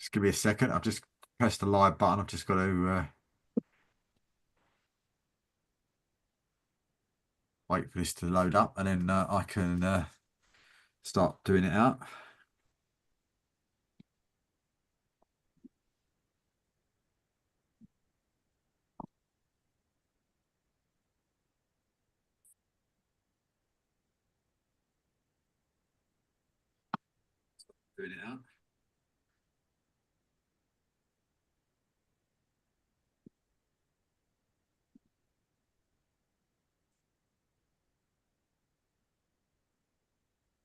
Just give me a second. I've just pressed the live button. I've just got to wait for this to load up, and then I can start doing it out. Doing it out.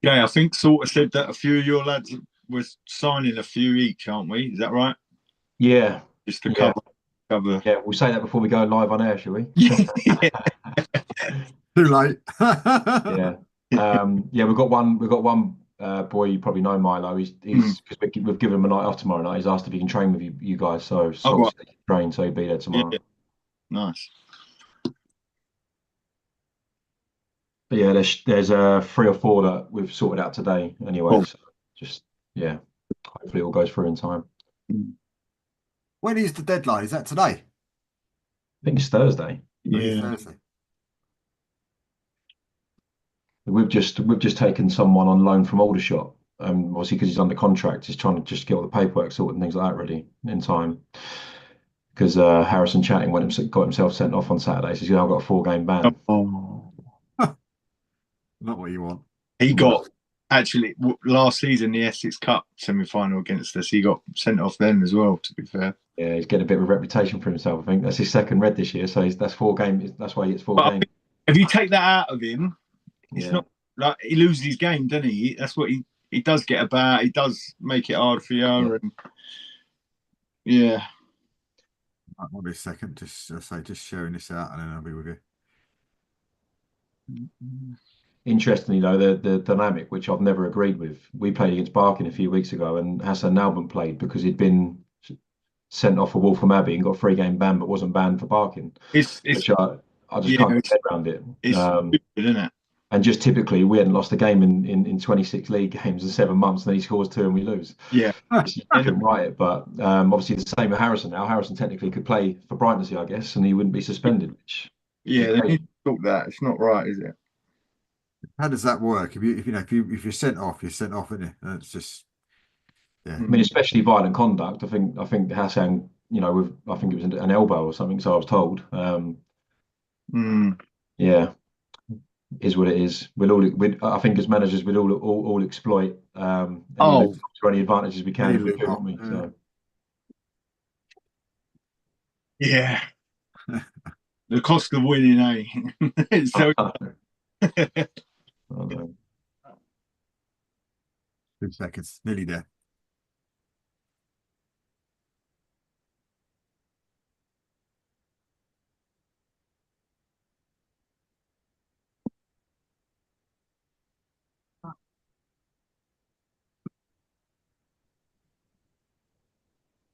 Yeah, I think sort of said that a few of your lads were signing a few each, aren't we? Is that right? Yeah, Just to yeah, cover. yeah. We'll say that before we go live on air, shall we? Yeah. Too late. Yeah. Yeah, we've got one. We've got one boy you probably know, Milo. He's because we've given him a night off tomorrow night. He's asked if he can train with you guys. So Oh, right. obviously he can train, so he'll be there Yeah. tomorrow. Nice. But yeah, there's 3 or 4 that we've sorted out today anyway. Oh. So just yeah, hopefully it all goes through in time. When is the deadline? Is that today? I think it's Thursday. Or is it Yeah. Thursday? We've just taken someone on loan from Aldershot. Obviously because he's under contract, he's trying to just get all the paperwork sorted and things like that ready in time. Because Harrison Chatting got himself sent off on Saturday, so he's now got a 4-game ban. Oh. Not what you want. He got actually last season the Essex Cup semi-final against us. He got sent off then as well. To be fair. Yeah, he's getting a bit of a reputation for himself. I think that's his second red this year, so that's 4 games. That's why he gets 4 games. If you take that out of him, it's Yeah. not like he loses his game, doesn't he? That's what he does get about. He does make it hard for you, and yeah. I'll be a second. Just sharing this out, and then I'll be with you. Interestingly, though, the dynamic, which I've never agreed with, we played against Barking a few weeks ago, and Hassan Nalban played because he'd been sent off for Waltham Abbey and got a 3-game ban, but wasn't banned for Barking. It's which I just can't get my head around it. It's stupid, isn't it? And just typically, we hadn't lost a game in 26 league games in 7 months, and then he scores 2 and we lose. Yeah. You couldn't write it, but obviously the same with Harrison now. Harrison technically could play for Brightonsea, I guess, and he wouldn't be suspended. Which Yeah, they need to talk that. It's not right, is it? How does that work? If you're sent off, you're sent off, isn't it? And it's just I mean, especially violent conduct. I think Hassan, I think it was an elbow or something. So I was told. Yeah, is what it is. I think as managers, we'd all exploit any advantages we can if we could, wouldn't we? So. Yeah. The cost of winning, eh? So. Oh, no. 2 seconds, nearly there.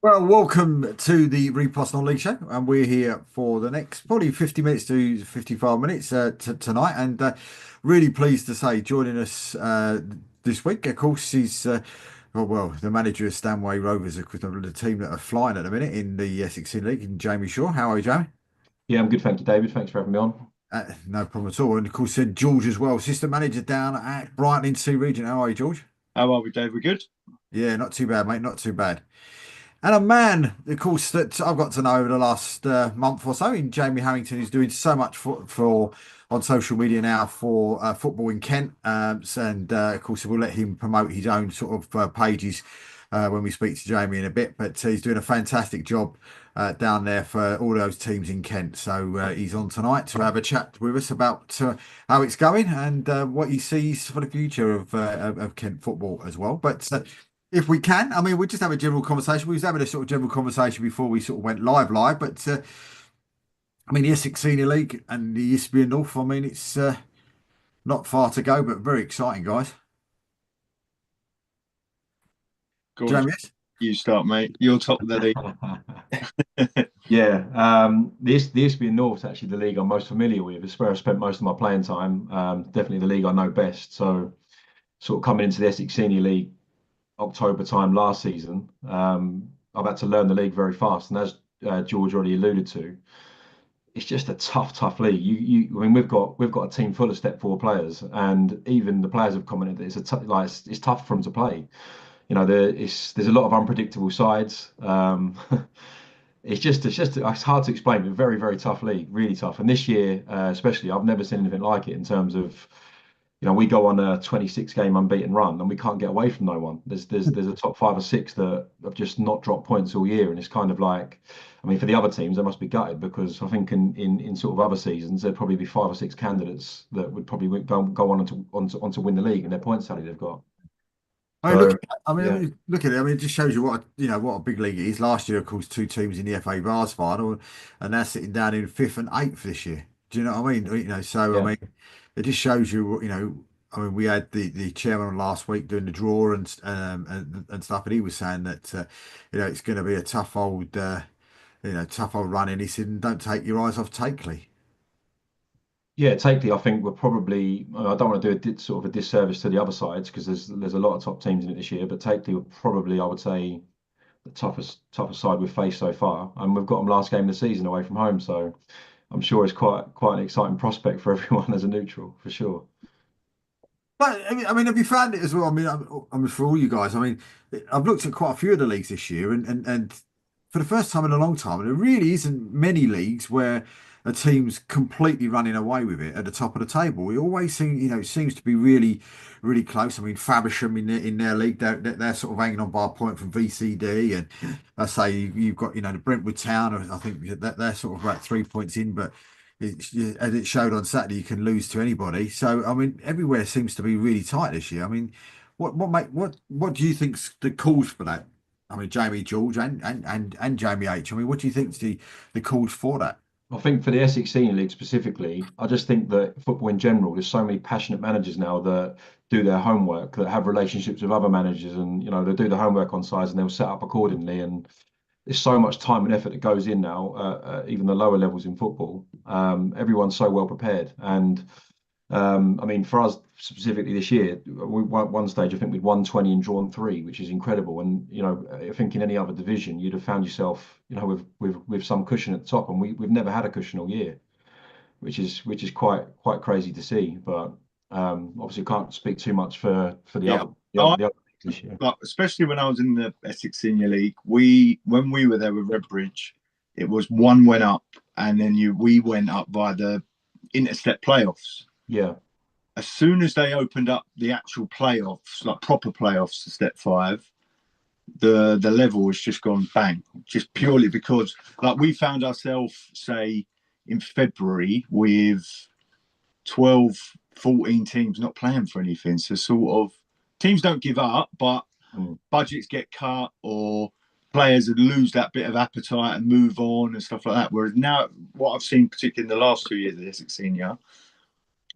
Well, welcome to the Repost Non-League show, and we're here for the next probably 50 minutes to 55 minutes tonight, and really pleased to say joining us this week, of course, is the manager of Stanway Rovers, the team that are flying at the minute in the Essex League, and Jamie Shaw. How are you, Jamie? Yeah, I'm good, thank you, David. Thanks for having me on. No problem at all. And of course, George as well, assistant manager down at Brighton in C Region. How are you, George? How are we, Dave? We good? Yeah, not too bad, mate. Not too bad. And a man, of course, that I've got to know over the last month or so in Jamie Harrington, who's doing so much for on social media now for football in Kent. And of course, we'll let him promote his own sort of pages when we speak to Jamie in a bit. But he's doing a fantastic job down there for all those teams in Kent. So he's on tonight to have a chat with us about how it's going and what he sees for the future of Kent football as well. But if we can, I mean, we just have a general conversation. We was having a sort of general conversation before we sort of went live, but I mean, the Essex Senior League and the Isthmian North, I mean, it's not far to go, but very exciting, guys. Go on, Jamie, yes? you start, mate. You're top of the league. Yeah, the Isthmian North is actually the league I'm most familiar with. It's where I spent most of my playing time. Definitely the league I know best. So, sort of coming into the Essex Senior League October time last season, I've had to learn the league very fast. And as George already alluded to, it's just a tough league. I mean, we've got a team full of step four players, and even the players have commented that it's tough for them to play. You know, there's a lot of unpredictable sides. It's hard to explain, but very tough league, really tough. And this year, especially, I've never seen anything like it in terms of, we go on a 26 game unbeaten run and we can't get away from no one. There's a top five or six that have just not dropped points all year, and it's kind of like, I mean, for the other teams, they must be gutted because I think in sort of other seasons there'd probably be five or six candidates that would probably go on to win the league and their points tally they've got. I mean, So yeah, look at it. I mean, it just shows you what a big league it is. Last year, of course, two teams in the FA Vase final, and they're sitting down in fifth and eighth this year. Do you know what I mean? So I yeah. mean, it just shows you. I mean, we had the chairman last week doing the draw and stuff, and he was saying that it's going to be a tough old run. And he said, "Don't take your eyes off Takeley." Yeah, Takely, I think we're probably. I don't want to do sort of a disservice to the other sides because there's a lot of top teams in it this year, but Takely were probably, I would say, the toughest side we've faced so far, and we've got them last game of the season away from home, so I'm sure it's quite an exciting prospect for everyone as a neutral for sure. But I mean, have you found it as well? I mean, for all you guys, I mean, I've looked at quite a few of the leagues this year, and for the first time in a long time, there really isn't many leagues where a team's completely running away with it at the top of the table. We always seem, it seems to be really, really close. I mean, Faversham in their league, they're sort of hanging on by a point from VCD, and I say you've got, the Brentwood Town. I think that they're sort of about 3 points in, but as it showed on Saturday, you can lose to anybody. So I mean, everywhere seems to be really tight this year. I mean, what do you think's the cause for that? I mean, Jamie George and Jamie H. I mean, what do you think's the cause for that? I think for the Essex Senior League specifically, I just think that football in general, there's so many passionate managers now that do their homework, that have relationships with other managers, and they do the homework on sides and they'll set up accordingly. And there's so much time and effort that goes in now, even the lower levels in football. Everyone's so well prepared, and I mean, for us specifically this year, we one stage I think we'd won 20 and drawn three, which is incredible. And I think in any other division you'd have found yourself, with some cushion at the top, and we've never had a cushion all year, which is quite crazy to see. But obviously can't speak too much for the Yeah. other the other leagues this year. But especially when I was in the Essex Senior League, when we were there with Redbridge, it was one went up, and then we went up via the interstep playoffs. Yeah, As soon as they opened up the actual playoffs, like proper playoffs to step five, the level has just gone bang, just purely because like we found ourselves, say, in February with 12, 14 teams not playing for anything. So sort of teams don't give up, but budgets get cut or players lose that bit of appetite and move on and stuff like that. Whereas now, what I've seen, particularly in the last 2 years of the Essex Senior,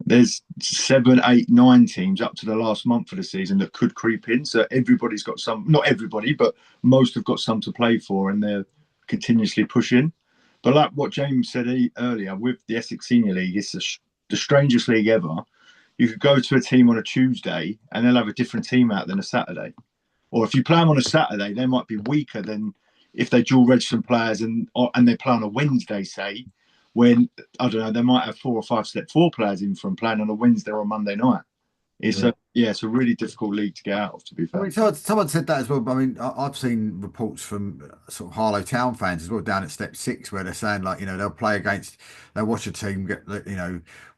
there's 7, 8, 9 teams up to the last month of the season that could creep in. So everybody's got some, not everybody, but most have got some to play for, and they're continuously pushing. But like what James said earlier, with the Essex Senior League, it's the strangest league ever. You could go to a team on a Tuesday and they'll have a different team out than a Saturday. Or if you play them on a Saturday, they might be weaker than if they dual register some players and they play on a Wednesday, say, when, I don't know, they might have 4 or 5 step four players in from playing on a Wednesday or a Monday night. It's a really difficult league to get out of, to be fair. I mean, someone said that as well. But I mean, I've seen reports from sort of Harlow Town fans as well down at step six where they're saying like, they'll watch a team get,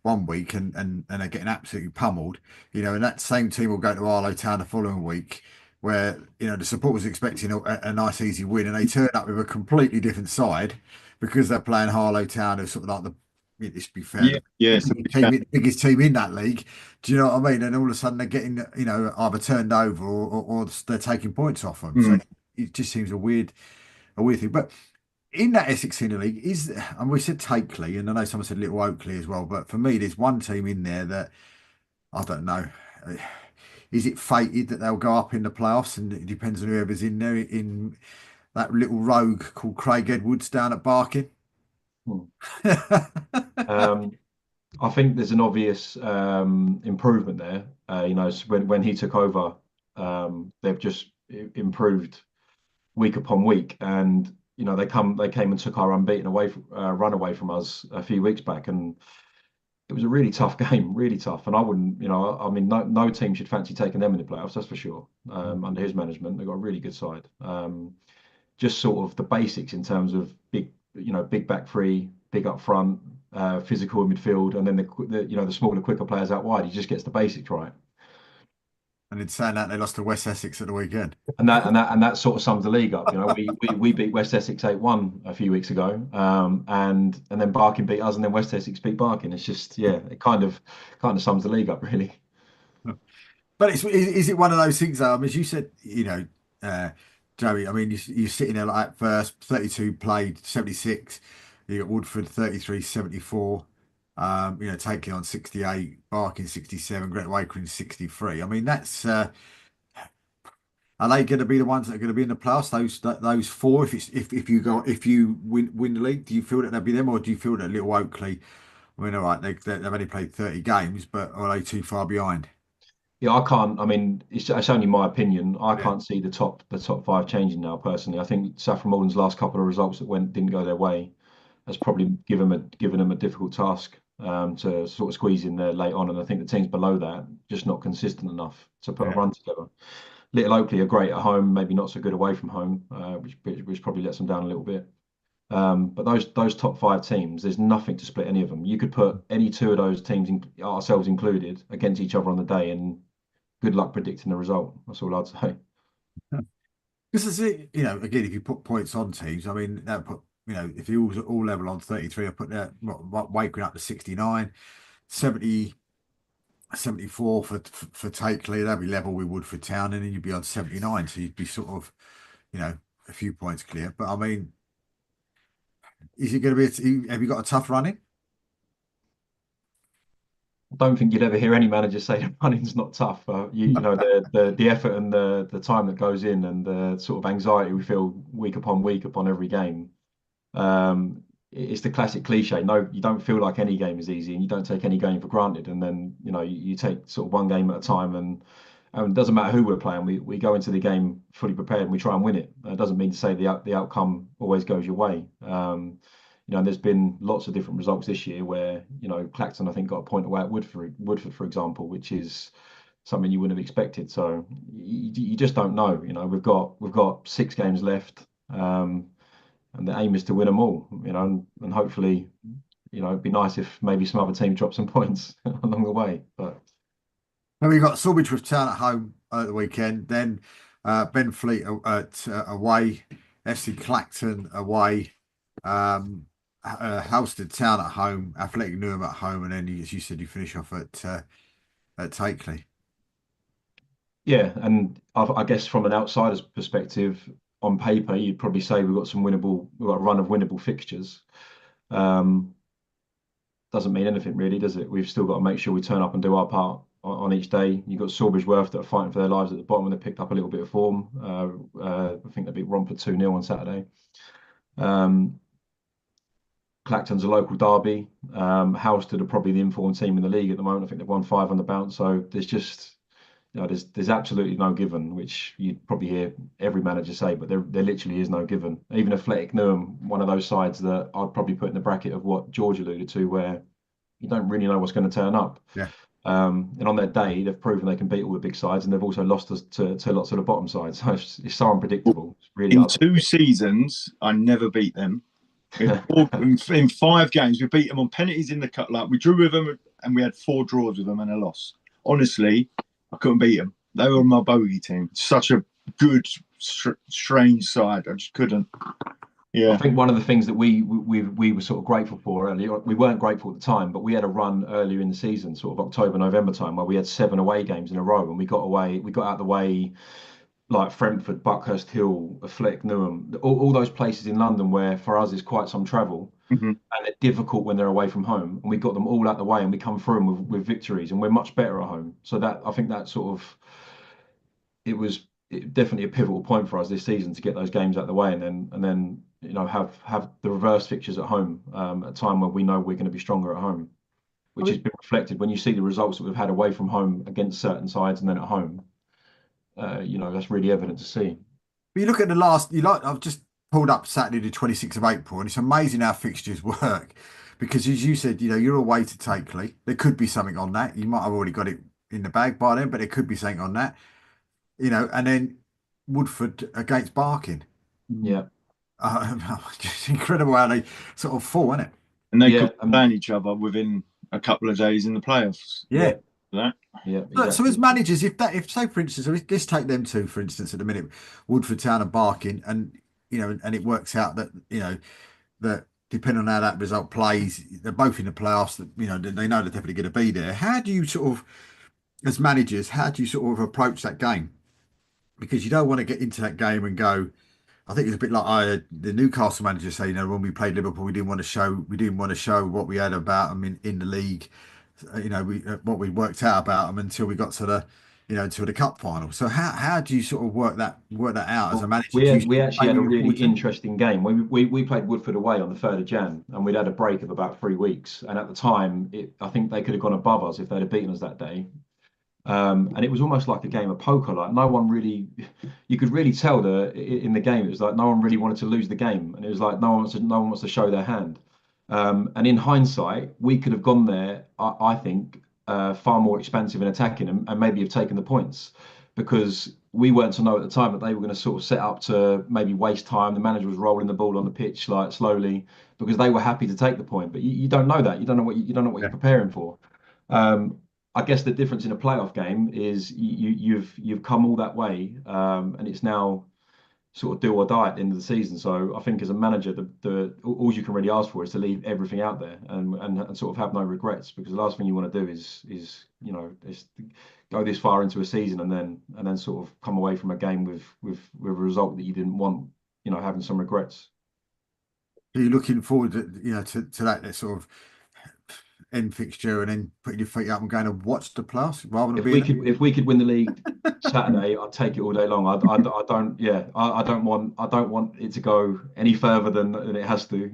1 week and they're getting absolutely pummeled, and that same team will go to Harlow Town the following week where, the supporters expecting a nice easy win and they turn up with a completely different side because they're playing Harlow Town as sort of like let's be fair, the biggest team in that league. Do you know what I mean? And all of a sudden they're getting, either turned over or they're taking points off them. So it just seems a weird thing. But in that Essex Senior League and we said Takeley, and I know someone said Little Oakley as well. But for me, there's one team in there that I don't know. Is it fated that they'll go up in the playoffs? And it depends on whoever's in there. In that little rogue called Craig Edwards down at Barking. I think there's an obvious improvement there. When he took over They've just improved week upon week, and they came and took our unbeaten run away from us a few weeks back, and it was a really tough game, really tough. And I wouldn't, I mean, no team should fancy taking them in the playoffs, that's for sure. Under his management, they've got a really good side. Just sort of the basics in terms of big back three, big up front, physical in midfield, and then the smaller, quicker players out wide. He just gets the basics right. And in saying that, they lost to West Essex at the weekend. And that sort of sums the league up. We beat West Essex 8-1 a few weeks ago, and then Barking beat us, and then West Essex beat Barking. It's just it kind of sums the league up really. But is it one of those things though? I mean, as you said, Joey, I mean, you're sitting there like first 32 played 76. You got Woodford 33 74. Taking on 68, Barking 67, Great Wakering 63. I mean, that's are they going to be the ones that are going to be in the playoffs? Those four, if you win the league, do you feel that they'll be them, or do you feel that Little Oakley? I mean, all right, they've only played 30 games, but are they too far behind? Yeah, I can't. I mean, it's only my opinion. I can't see the top five changing now. Personally, I think Saffron Walden's last couple of results that didn't go their way has probably given them a difficult task to sort of squeeze in there late on. And I think the teams below that just not consistent enough to put a run together. Little Oakley are great at home, maybe not so good away from home, which probably lets them down a little bit. But those top five teams, there's nothing to split any of them. You could put any two of those teams, ourselves included, against each other on the day, and good luck predicting the result. That's all I'd say. This is it. Again, if you put points on teams, I mean, that put, if you all level on 33, I put that Wakering up to 69, 70, 74 for Takeley. That'd be level with Woodford Town, and then you'd be on 79. So you'd be sort of, a few points clear. But I mean, is it going to be? Have you got a tough running? I don't think you'd ever hear any manager say the running's not tough. The effort and the time that goes in, and the sort of anxiety we feel week upon every game. It's the classic cliche. No, you don't feel like any game is easy, and you don't take any game for granted. And then you take sort of one game at a time, and it doesn't matter who we're playing. We go into the game fully prepared, and we try and win it. It doesn't mean to say the outcome always goes your way. There's been lots of different results this year where Clacton, I think, got a point away at Woodford, for example, which is something you wouldn't have expected. So you just don't know. We've got 6 games left. And the aim is to win them all, and hopefully, it'd be nice if maybe some other team drop some points along the way. But now we've got Sawbridge with Town at home at the weekend, then Benfleet away, FC Clacton away, Halstead Town at home, Athletic Newham at home, and then, as you said, you finish off at Takeley. Yeah, and I guess from an outsider's perspective, on paper, you'd probably say we've got a run of winnable fixtures. Doesn't mean anything really, does it? We've still got to make sure we turn up and do our part on each day. You've got Sawbridge Worth that are fighting for their lives at the bottom, and they picked up a little bit of form. I think they beat Romford 2-0 on Saturday. Clacton's a local derby. Halstead are probably the informed team in the league at the moment. I think they've won 5 on the bounce. So there's just there's absolutely no given, which you'd probably hear every manager say, but there literally is no given. Even Athletic Newham, one of those sides that I'd probably put in the bracket of what George alluded to, where you don't really know what's going to turn up. Yeah. And on their day, they've proven they can beat all the big sides, and they've also lost us to lots of the bottom sides. So it's so unpredictable. It's really in hard. 2 seasons, I never beat them. In 5 games, we beat them on penalties in the cut. Like, we drew with them, and we had 4 draws with them and a loss. Honestly, I couldn't beat them. They were my bogey team. Such a good, strange side. I just couldn't. Yeah. I think one of the things that we were sort of grateful for earlier, we weren't grateful at the time, but we had a run earlier in the season, sort of October, November time, where we had 7 away games in a row, and we got out of the way, like Frentford, Buckhurst Hill, Athletic Newham, all those places in London where for us is quite some travel. Mm-hmm. And they're difficult when they're away from home, and we got them all out the way, and we come through them with victories, and we're much better at home. So that, I think, that sort of, it was definitely a pivotal point for us this season to get those games out the way, and then have the reverse fixtures at home at a time where we know we're going to be stronger at home, which has been reflected when you see the results that we've had away from home against certain sides and then at home. that's really evident to see. But you look at I've just pulled up Saturday the 26th of April, and it's amazing how fixtures work. Because as you said, you're away to Takeley. There could be something on that. You might have already got it in the bag by then, but there could be something on that. And then Woodford against Barking. Yeah. Just incredible how they sort of fall, isn't it? And they Yeah, could ban each other within a couple of days in the playoffs. Yeah. That. Yeah, So exactly. as managers, if say for instance, let's take them two for instance at the minute, Woodford Town and Barking, and and it works out that that depending on how that result plays, they're both in the playoffs. That they know they're definitely going to be there. How do you sort of, as managers, how do you sort of approach that game? Because you don't want to get into that game and go. I think it's a bit like the Newcastle manager say, when we played Liverpool, we didn't want to show what we had about them in the league, what we worked out about them until we got to the cup final. So how do you sort of work that out as a manager? We actually had a really interesting game. We played Woodford away on the 3rd of Jan, and we'd had a break of about 3 weeks. And at the time, I think they could have gone above us if they'd have beaten us that day. And it was almost like a game of poker. Like you could really tell in the game, it was like no one really wanted to lose the game, and it was like no one wants to show their hand. And in hindsight, we could have gone there, I think, far more expansive in attacking and maybe have taken the points, because we weren't to know at the time that they were going to sort of set up to maybe waste time. The manager was rolling the ball on the pitch like slowly because they were happy to take the point. But you don't know that. You don't know what you're preparing for. I guess the difference in a playoff game is you've come all that way, and it's now sort of do or die at the end of the season. So I think as a manager, all you can really ask for is to leave everything out there and sort of have no regrets, because the last thing you want to do is go this far into a season and then sort of come away from a game with a result that you didn't want, having some regrets. Are you looking forward to that sort of end fixture and then putting your feet up and going to watch the playoffs rather than if we could win the league Saturday, I'd take it all day long. I don't want it to go any further than it has to.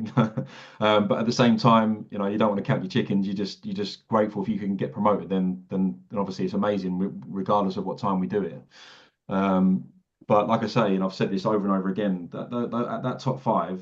But at the same time, you don't want to count your chickens. You're just grateful if you can get promoted. Then obviously it's amazing regardless of what time we do it. But like I say, and I've said this over and over again, that top 5,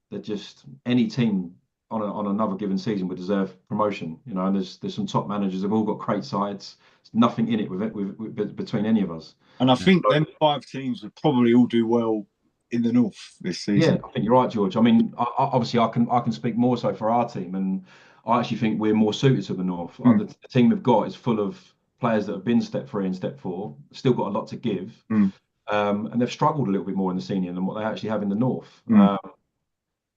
that just any team on another given season would deserve promotion, and there's some top managers have all got great sides. There's nothing in it with between any of us. And I think them 5 teams would probably all do well in the North this season. Yeah, I think you're right, George. I mean, obviously I can speak more so for our team, and I actually think we're more suited to the North. The team we've got is full of players that have been step 3 and step 4, still got a lot to give, and they've struggled a little bit more in the senior than what they actually have in the North.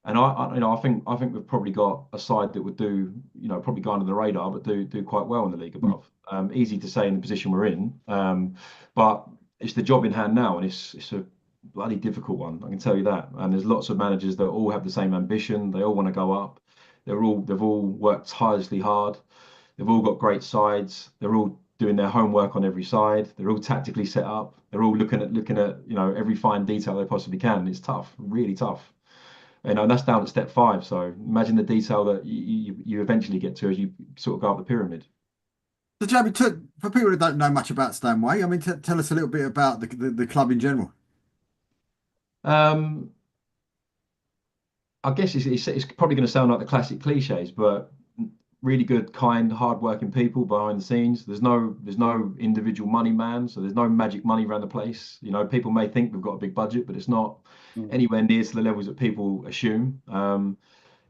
And I think we've probably got a side that would do, probably go under the radar, but do quite well in the league above. Easy to say in the position we're in, but it's the job in hand now, and it's a bloody difficult one. I can tell you that. And there's lots of managers that all have the same ambition. They all want to go up. They've all worked tirelessly hard. They've all got great sides. They're all doing their homework on every side. They're all tactically set up. They're all looking at every fine detail they possibly can. It's tough, really tough. And that's down at step 5. So imagine the detail that you eventually get to as you sort of go up the pyramid. So, Jamie, for people who don't know much about Stanway, I mean, tell us a little bit about the club in general. I guess it's probably going to sound like the classic cliches, but really good, kind, hard-working people behind the scenes. There's no individual money man, so there's no magic money around the place. People may think we've got a big budget, but it's not anywhere near to the levels that people assume.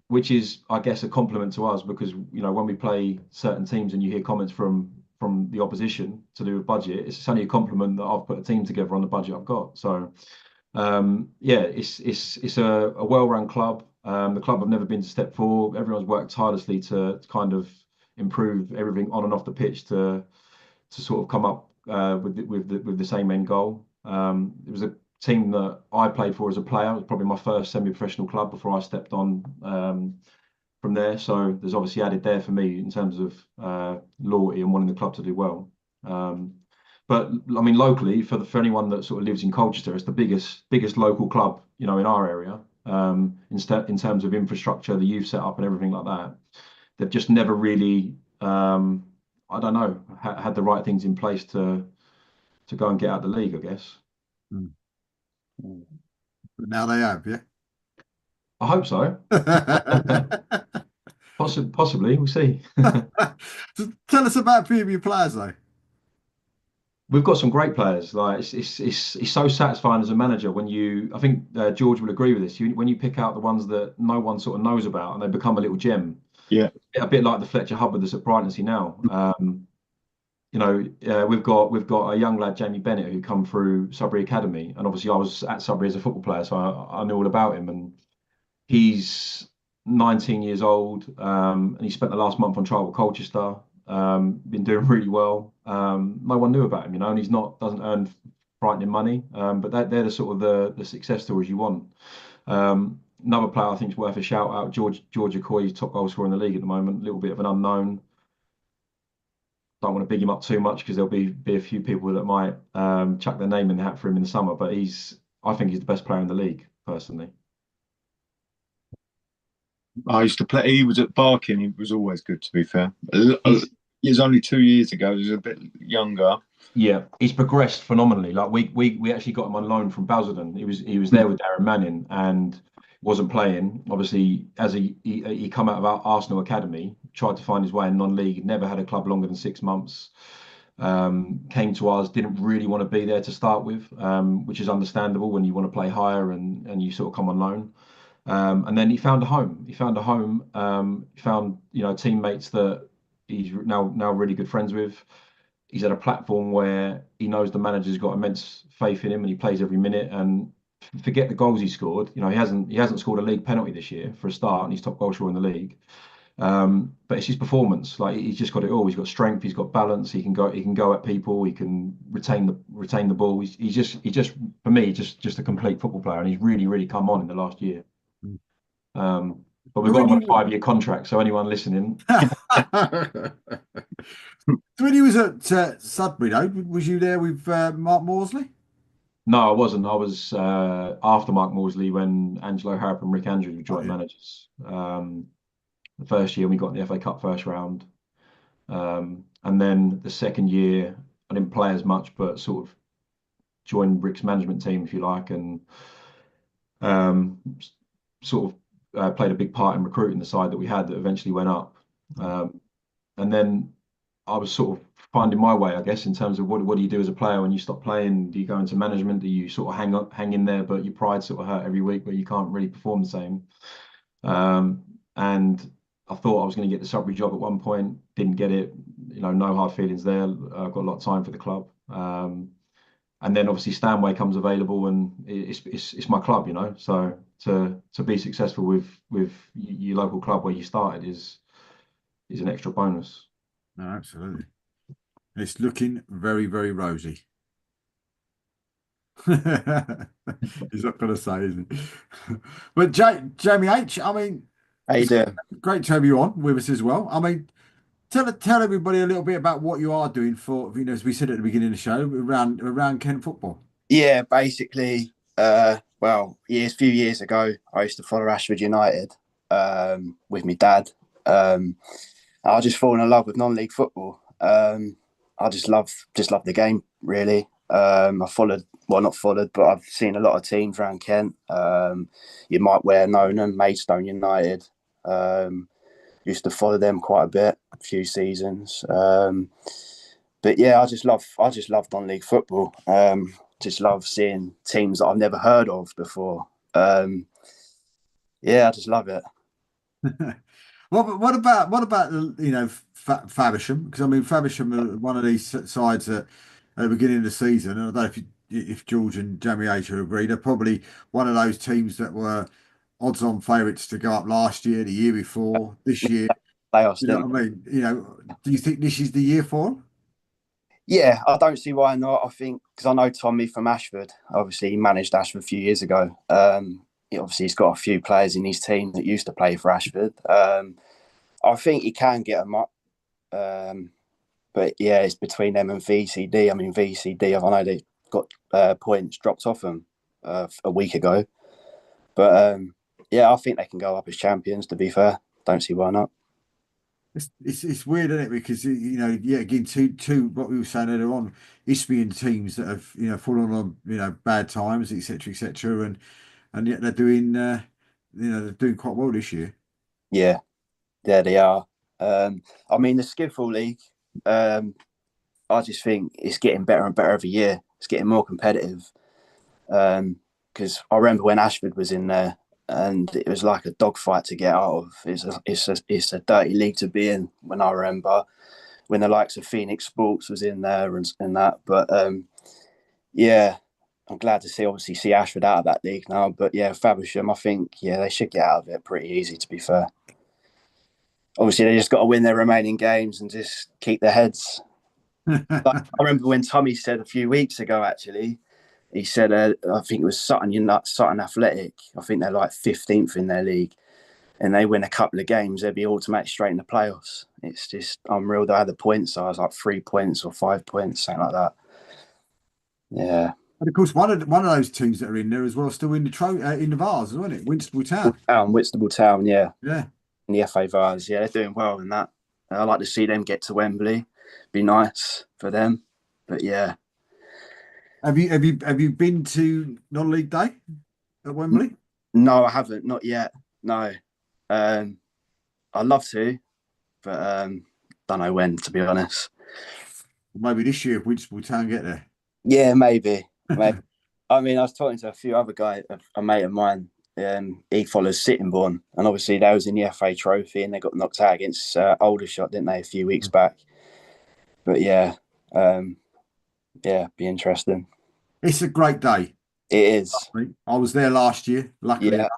Which is, I guess, a compliment to us, because when we play certain teams and you hear comments from the opposition to do with budget, it's only a compliment that I've put a team together on the budget I've got. So it's a well-run club. The club have never been to step 4. Everyone's worked tirelessly to kind of improve everything on and off the pitch to sort of come up with the same end goal. It was a team that I played for as a player. It was probably my first semi-professional club before I stepped on from there. So there's obviously added there for me in terms of loyalty and wanting the club to do well. But I mean, locally, for anyone that sort of lives in Colchester, it's the biggest local club, in our area. In terms of infrastructure, the youth setup and everything like that, they've just never really, I don't know, had the right things in place to to go and get out the league, I guess. Mm. But now they have, yeah. I hope so. Possibly, we'll see. So tell us about a few of your players, though. We've got some great players. Like it's so satisfying as a manager when you. I think George will agree with this. When you pick out the ones that no one sort of knows about and they become a little gem. Yeah. A bit like the Fletcher Hubbard that's at Brightonsea now. We've got a young lad, Jamie Bennett, who come through Sudbury Academy, and obviously I was at Sudbury as a football player, so I knew all about him. And he's 19 years old, and he spent the last month on trial with Colchester. Been doing really well. No one knew about him, and he's doesn't earn frightening money, but they're the sort of the success stories you want. Another player I think is worth a shout out, George Okoye, top goal scorer in the league at the moment, a little bit of an unknown. Don't want to big him up too much because there'll be a few people that might chuck their name in the hat for him in the summer, but I think he's the best player in the league, personally. I used to play. He was at Barking. He was always good, to be fair. It was only 2 years ago. He was a bit younger. Yeah, he's progressed phenomenally. Like we actually got him on loan from Basildon. He was there with Darren Manning and wasn't playing. Obviously, as he come out of our Arsenal Academy, tried to find his way in non-league. Never had a club longer than 6 months. Came to us, didn't really want to be there to start with, which is understandable when you want to play higher and you sort of come on loan. And then he found a home. He found teammates that he's now really good friends with. He's at a platform where he knows the manager's got immense faith in him, and he plays every minute. And forget the goals he scored. He hasn't scored a league penalty this year for a start, and he's top goal scorer in the league. But it's his performance. Like, he's just got it all. He's got strength. He's got balance. He can go at people. He can retain the ball. He's just for me just a complete football player, and he's really come on in the last year. But we've got him on a 5-year contract, so anyone listening. So when he was at Sudbury, though, was you there with Mark Morsley? No, I wasn't. I was after Mark Morsley when Angelo Harrop and Rick Andrews were joint managers. The first year we got in the FA Cup first round, and then the second year I didn't play as much, but sort of joined Rick's management team, if you like, and sort of played a big part in recruiting the side that we had that eventually went up. And then I was sort of finding my way, I guess, in terms of what do you do as a player when you stop playing? Do you go into management? Do you sort of hang in there, but your pride sort of hurt every week, but you can't really perform the same? And I thought I was going to get the Sudbury job at one point, didn't get it. No hard feelings there. I've got a lot of time for the club. And then obviously Stanway comes available, and it's my club, So to be successful with your local club where you started is an extra bonus. No, absolutely. It's looking very, very rosy. He's not going to say, is he? But Jamie H, I mean, how you doing? Great to have you on with us as well. I mean, tell everybody a little bit about what you are doing for, as we said at the beginning of the show, around Kent football. Yeah, basically, a few years ago, I used to follow Ashford United with my dad. I just fallen in love with non-league football. I just love the game, really. Not followed, but I've seen a lot of teams around Kent. You might known them, Maidstone United. Used to follow them quite a bit, a few seasons. But yeah, I just love non-league football. Just love seeing teams that I've never heard of before. I just love it. What about Faversham? Because I mean, Faversham are one of these sides that at the beginning of the season, and I don't know if George and Jamie H agree, they're probably one of those teams that were odds-on favourites to go up last year, the year before, this year. Playoffs. You know what I mean? Do you think this is the year for them? Yeah, I don't see why not. I think because I know Tommy from Ashford. Obviously, he managed Ashford a few years ago. He's got a few players in his team that used to play for Ashford. I think he can get them up. But yeah, it's between them and VCD. I mean, VCD, I know they got points dropped off them a week ago. But I think they can go up as champions, to be fair. Don't see why not. It's weird, isn't it? Because yeah, again, two what we were saying earlier on, Isthmian teams that have fallen on bad times, etc., etc., and yet they're doing they're doing quite well this year. Yeah, there they are. I mean, the Skiffle League, I just think it's getting better and better every year. It's getting more competitive. Because I remember when Ashford was in there, and it was like a dogfight to get out of. It's a dirty league to be in. When I remember when the likes of Phoenix Sports was in there and that, but yeah, I'm glad to see Ashford out of that league now. But yeah, Faversham, I think they should get out of it pretty easy. To be fair, obviously they just got to win their remaining games and just keep their heads. But I remember when Tommy said a few weeks ago, actually, he said, I think it was Sutton Athletic. I think they're like 15th in their league, and they win a couple of games, they'd be automatic straight in the playoffs. It's just unreal. They had the points. I was like 3 points or 5 points, something like that. Yeah. And of course, one of those teams that are in there as well, still in the Vars, isn't it? Winstable Town. Whitstable Town, yeah. Yeah. In the FA Vars, yeah, they're doing well in that. I like to see them get to Wembley. Be nice for them, but yeah. Have you been to non-league day at Wembley? No, I haven't. Not yet. No. I'd love to, but don't know when, to be honest. Maybe this year if Winstable Town get there. Yeah, maybe. Maybe. I mean, I was talking to a few other guys, a mate of mine. He follows Sittingbourne, and obviously they was in the FA Trophy, and they got knocked out against Aldershot, didn't they, a few weeks back? But yeah, be interesting. It's a great day. It is. I was there last year, luckily Yeah. enough.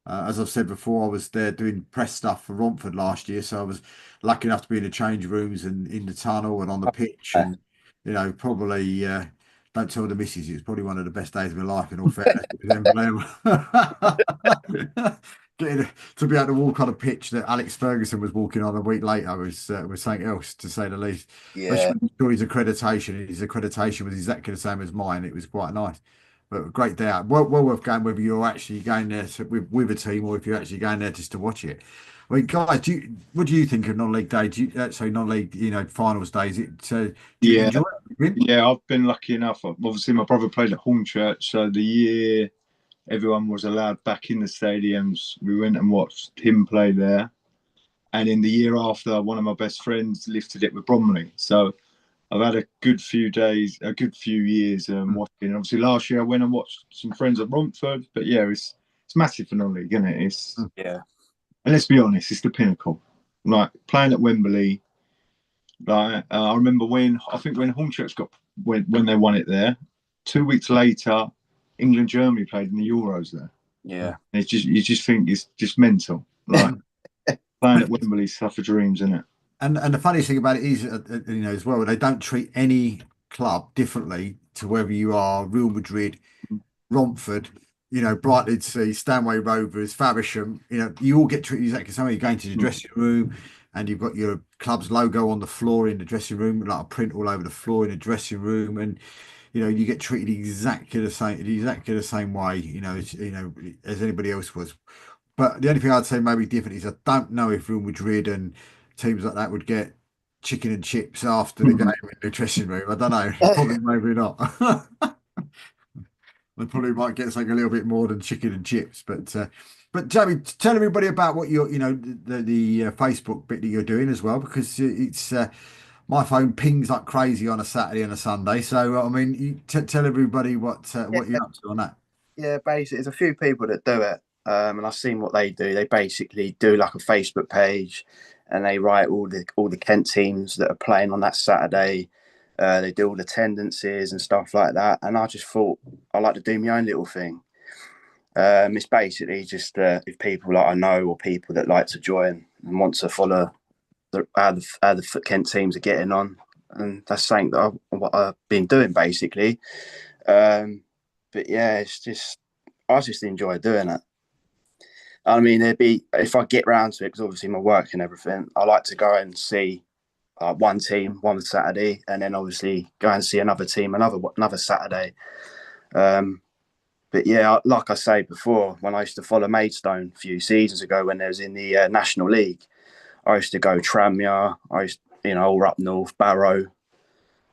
As I've said before, I was there doing press stuff for Romford last year, so I was lucky enough to be in the change rooms and in the tunnel and on the pitch, and probably don't tell the missus, it was probably one of the best days of my life, in all fairness. Getting to be able to walk on a pitch that Alex Ferguson was walking on a week later was something else, to say the least. Yeah. His accreditation was exactly the same as mine. It was quite nice. But a great day out. Well worth going, whether you're actually going there with a team or if you're actually going there just to watch it. I mean, guys, what do you think of non-league day? Non-league, finals days? Do you enjoy it? Yeah, I've been lucky enough. Obviously, my brother played at Hornchurch, so the year everyone was allowed back in the stadiums, we went and watched him play there. And in the year after, one of my best friends lifted it with Bromley. So I've had a good few years watching. And obviously, last year I went and watched some friends at Romford. But yeah, it's massive for non-league, isn't it? Yeah. And let's be honest, it's the pinnacle. Like playing at Wembley. Like I remember when Hornchurch when they won it there. 2 weeks later, England Germany played in the Euros there. Yeah. And you just think it's just mental. Like playing at Wembley, stuff for dreams, isn't it? And the funniest thing about it is, as well, they don't treat any club differently to whether you are Real Madrid, Romford, Brighton Sea, Stanway Rovers, Faversham. You all get treated exactly the same way. You're going to the dressing room, and you've got your club's logo on the floor in the dressing room, like a print all over the floor in the dressing room, and you get treated exactly the same way, as anybody else was. But the only thing I'd say maybe different is I don't know if Real Madrid and teams like that would get chicken and chips after the game in the dressing room. I don't know. Probably maybe not. They probably might get something a little bit more than chicken and chips. But Jamie, tell everybody about what you're, the Facebook bit that you're doing as well, because it's my phone pings like crazy on a Saturday and a Sunday. So I mean, you tell everybody what you're up to on that. Yeah, basically, there's a few people that do it, and I've seen what they do. They basically do like a Facebook page, and they write all the Kent teams that are playing on that Saturday. They do all the attendances and stuff like that. And I just thought I like to do my own little thing. It's basically just if people that I know or people that like to join and want to follow how the Kent teams are getting on, and that's something that what I've been doing basically. But yeah, I just enjoy doing it. I mean, if I get round to it, because obviously my work and everything, I like to go and see one team one Saturday, and then obviously go and see another team another Saturday. But yeah, like I say before, when I used to follow Maidstone a few seasons ago when they was in the National League, I used to go Tranmere. All up north, Barrow,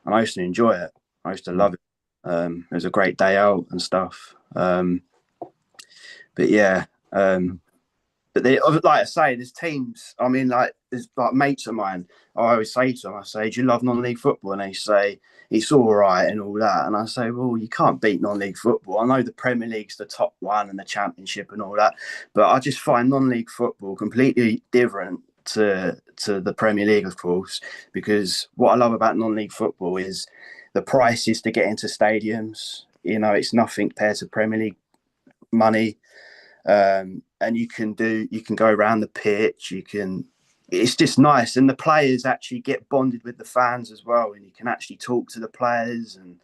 and I used to enjoy it. I used to love it. It was a great day out and stuff. But yeah, but like I say, there's teams. I mean, like there's like mates of mine. I always say to them, I say, "Do you love non-league football?" And they say, "It's all right and all that." And I say, "Well, you can't beat non-league football. I know the Premier League's the top one and the Championship and all that, but I just find non-league football completely different to the Premier League, of course, because what I love about non-league football is the prices to get into stadiums. You know, it's nothing compared to Premier League money." And you can go around the pitch, it's just nice, and the players actually get bonded with the fans as well, and you can actually talk to the players, and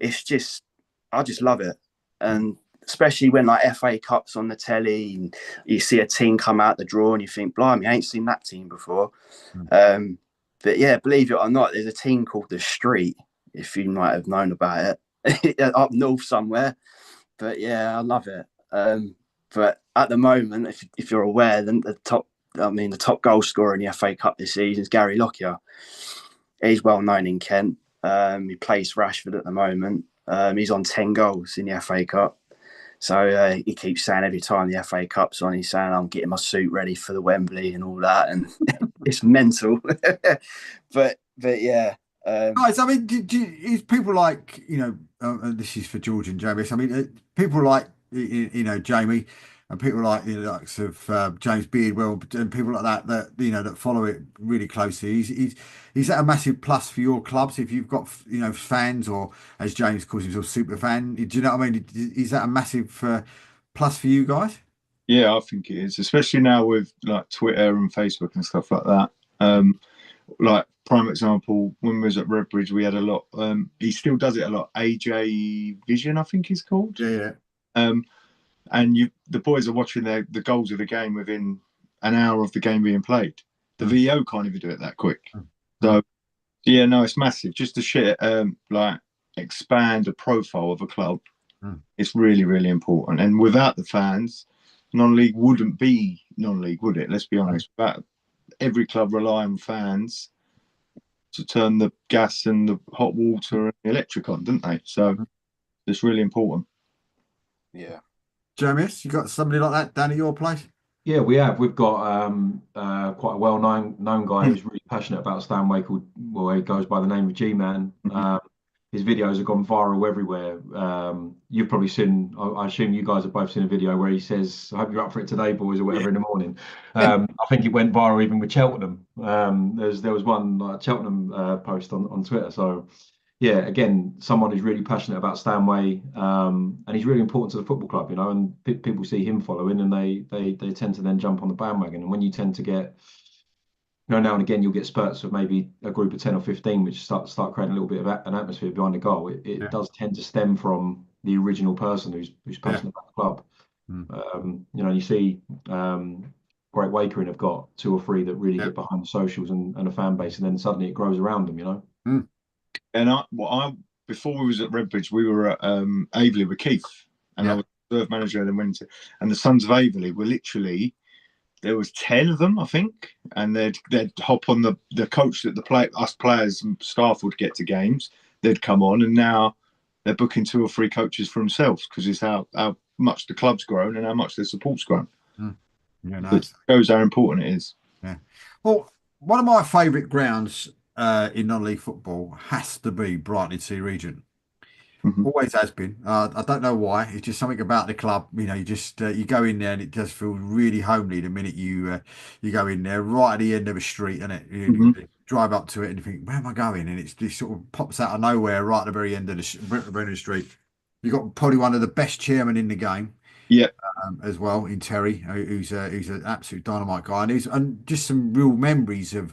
I just love it. And especially when like FA Cups on the telly and you see a team come out the draw and you think, blimey, I ain't seen that team before. But yeah, believe it or not, there's a team called The Street, if you might have known about it, up north somewhere. But yeah, I love it. But at the moment, if you're aware, then the top goal scorer in the FA Cup this season is Gary Lockyer. He's well known in Kent. He plays for Rashford at the moment. He's on 10 goals in the FA Cup. So he keeps saying every time the FA Cup's on, he's saying, "I'm getting my suit ready for the Wembley and all that." And it's mental. but yeah. Guys, I mean, is people like, this is for George and Jamie. I mean, people like, Jamie, and people like the likes of James Beardwell and people like that that follow it really closely. Is that a massive plus for your clubs if you've got fans, or as James calls himself, super fan? Do you know what I mean? Is that a massive plus for you guys? Yeah, I think it is, especially now with like Twitter and Facebook and stuff like that. Like prime example, when we was at Redbridge, we had a lot. He still does it a lot. AJ Vision, I think he's called. Yeah. And the boys are watching the goals of the game within an hour of the game being played. The VO can't even do it that quick. So yeah, no, it's massive. Just to share, like expand the profile of a club, it's really, really important. And without the fans, non-league wouldn't be non-league, would it? Let's be honest. But every club rely on fans to turn the gas and the hot water and the electric on, don't they? So it's really important. Yeah. James, you got somebody like that down at your place? Yeah, we have. We've got quite a well-known guy who's really passionate about Stanway he goes by the name of G-Man. His videos have gone viral everywhere. You've probably seen, I assume you guys have both seen a video where he says, "I hope you're up for it today, boys," or whatever in the morning. I think it went viral even with Cheltenham. There was one Cheltenham post on Twitter. So yeah, again, someone who's really passionate about Stanway, and he's really important to the football club, and people see him following, and they tend to then jump on the bandwagon. And when you tend to get, now and again, you'll get spurts of maybe a group of 10 or 15, which start creating a little bit of an atmosphere behind the goal. It does tend to stem from the original person who's passionate about the club. You see Great Wakering have got 2 or 3 that really get behind the socials and a fan base, and then suddenly it grows around them, And before we was at Redbridge, we were at Aveley with Keith, and I was reserve manager. And then went and the Sons of Aveley were literally, there was 10 of them, I think, and they'd hop on the coach that us players and staff would get to games. They'd come on, and now they're booking 2 or 3 coaches for themselves because it's how much the club's grown and how much their support's grown. Yeah, nice. It shows how important it is. Yeah. Well, one of my favourite grounds in non-league football has to be Brighton Regent. Always has been. I don't know why. It's just something about the club. You just you go in there and it just feels really homely the minute you go in there, right at the end of a street, and you drive up to it and you think, where am I going? And it's just sort of pops out of nowhere right at the very end of the street. You've got probably one of the best chairmen in the game. Yeah. As well, in Terry, who's an absolute dynamite guy, and just some real memories of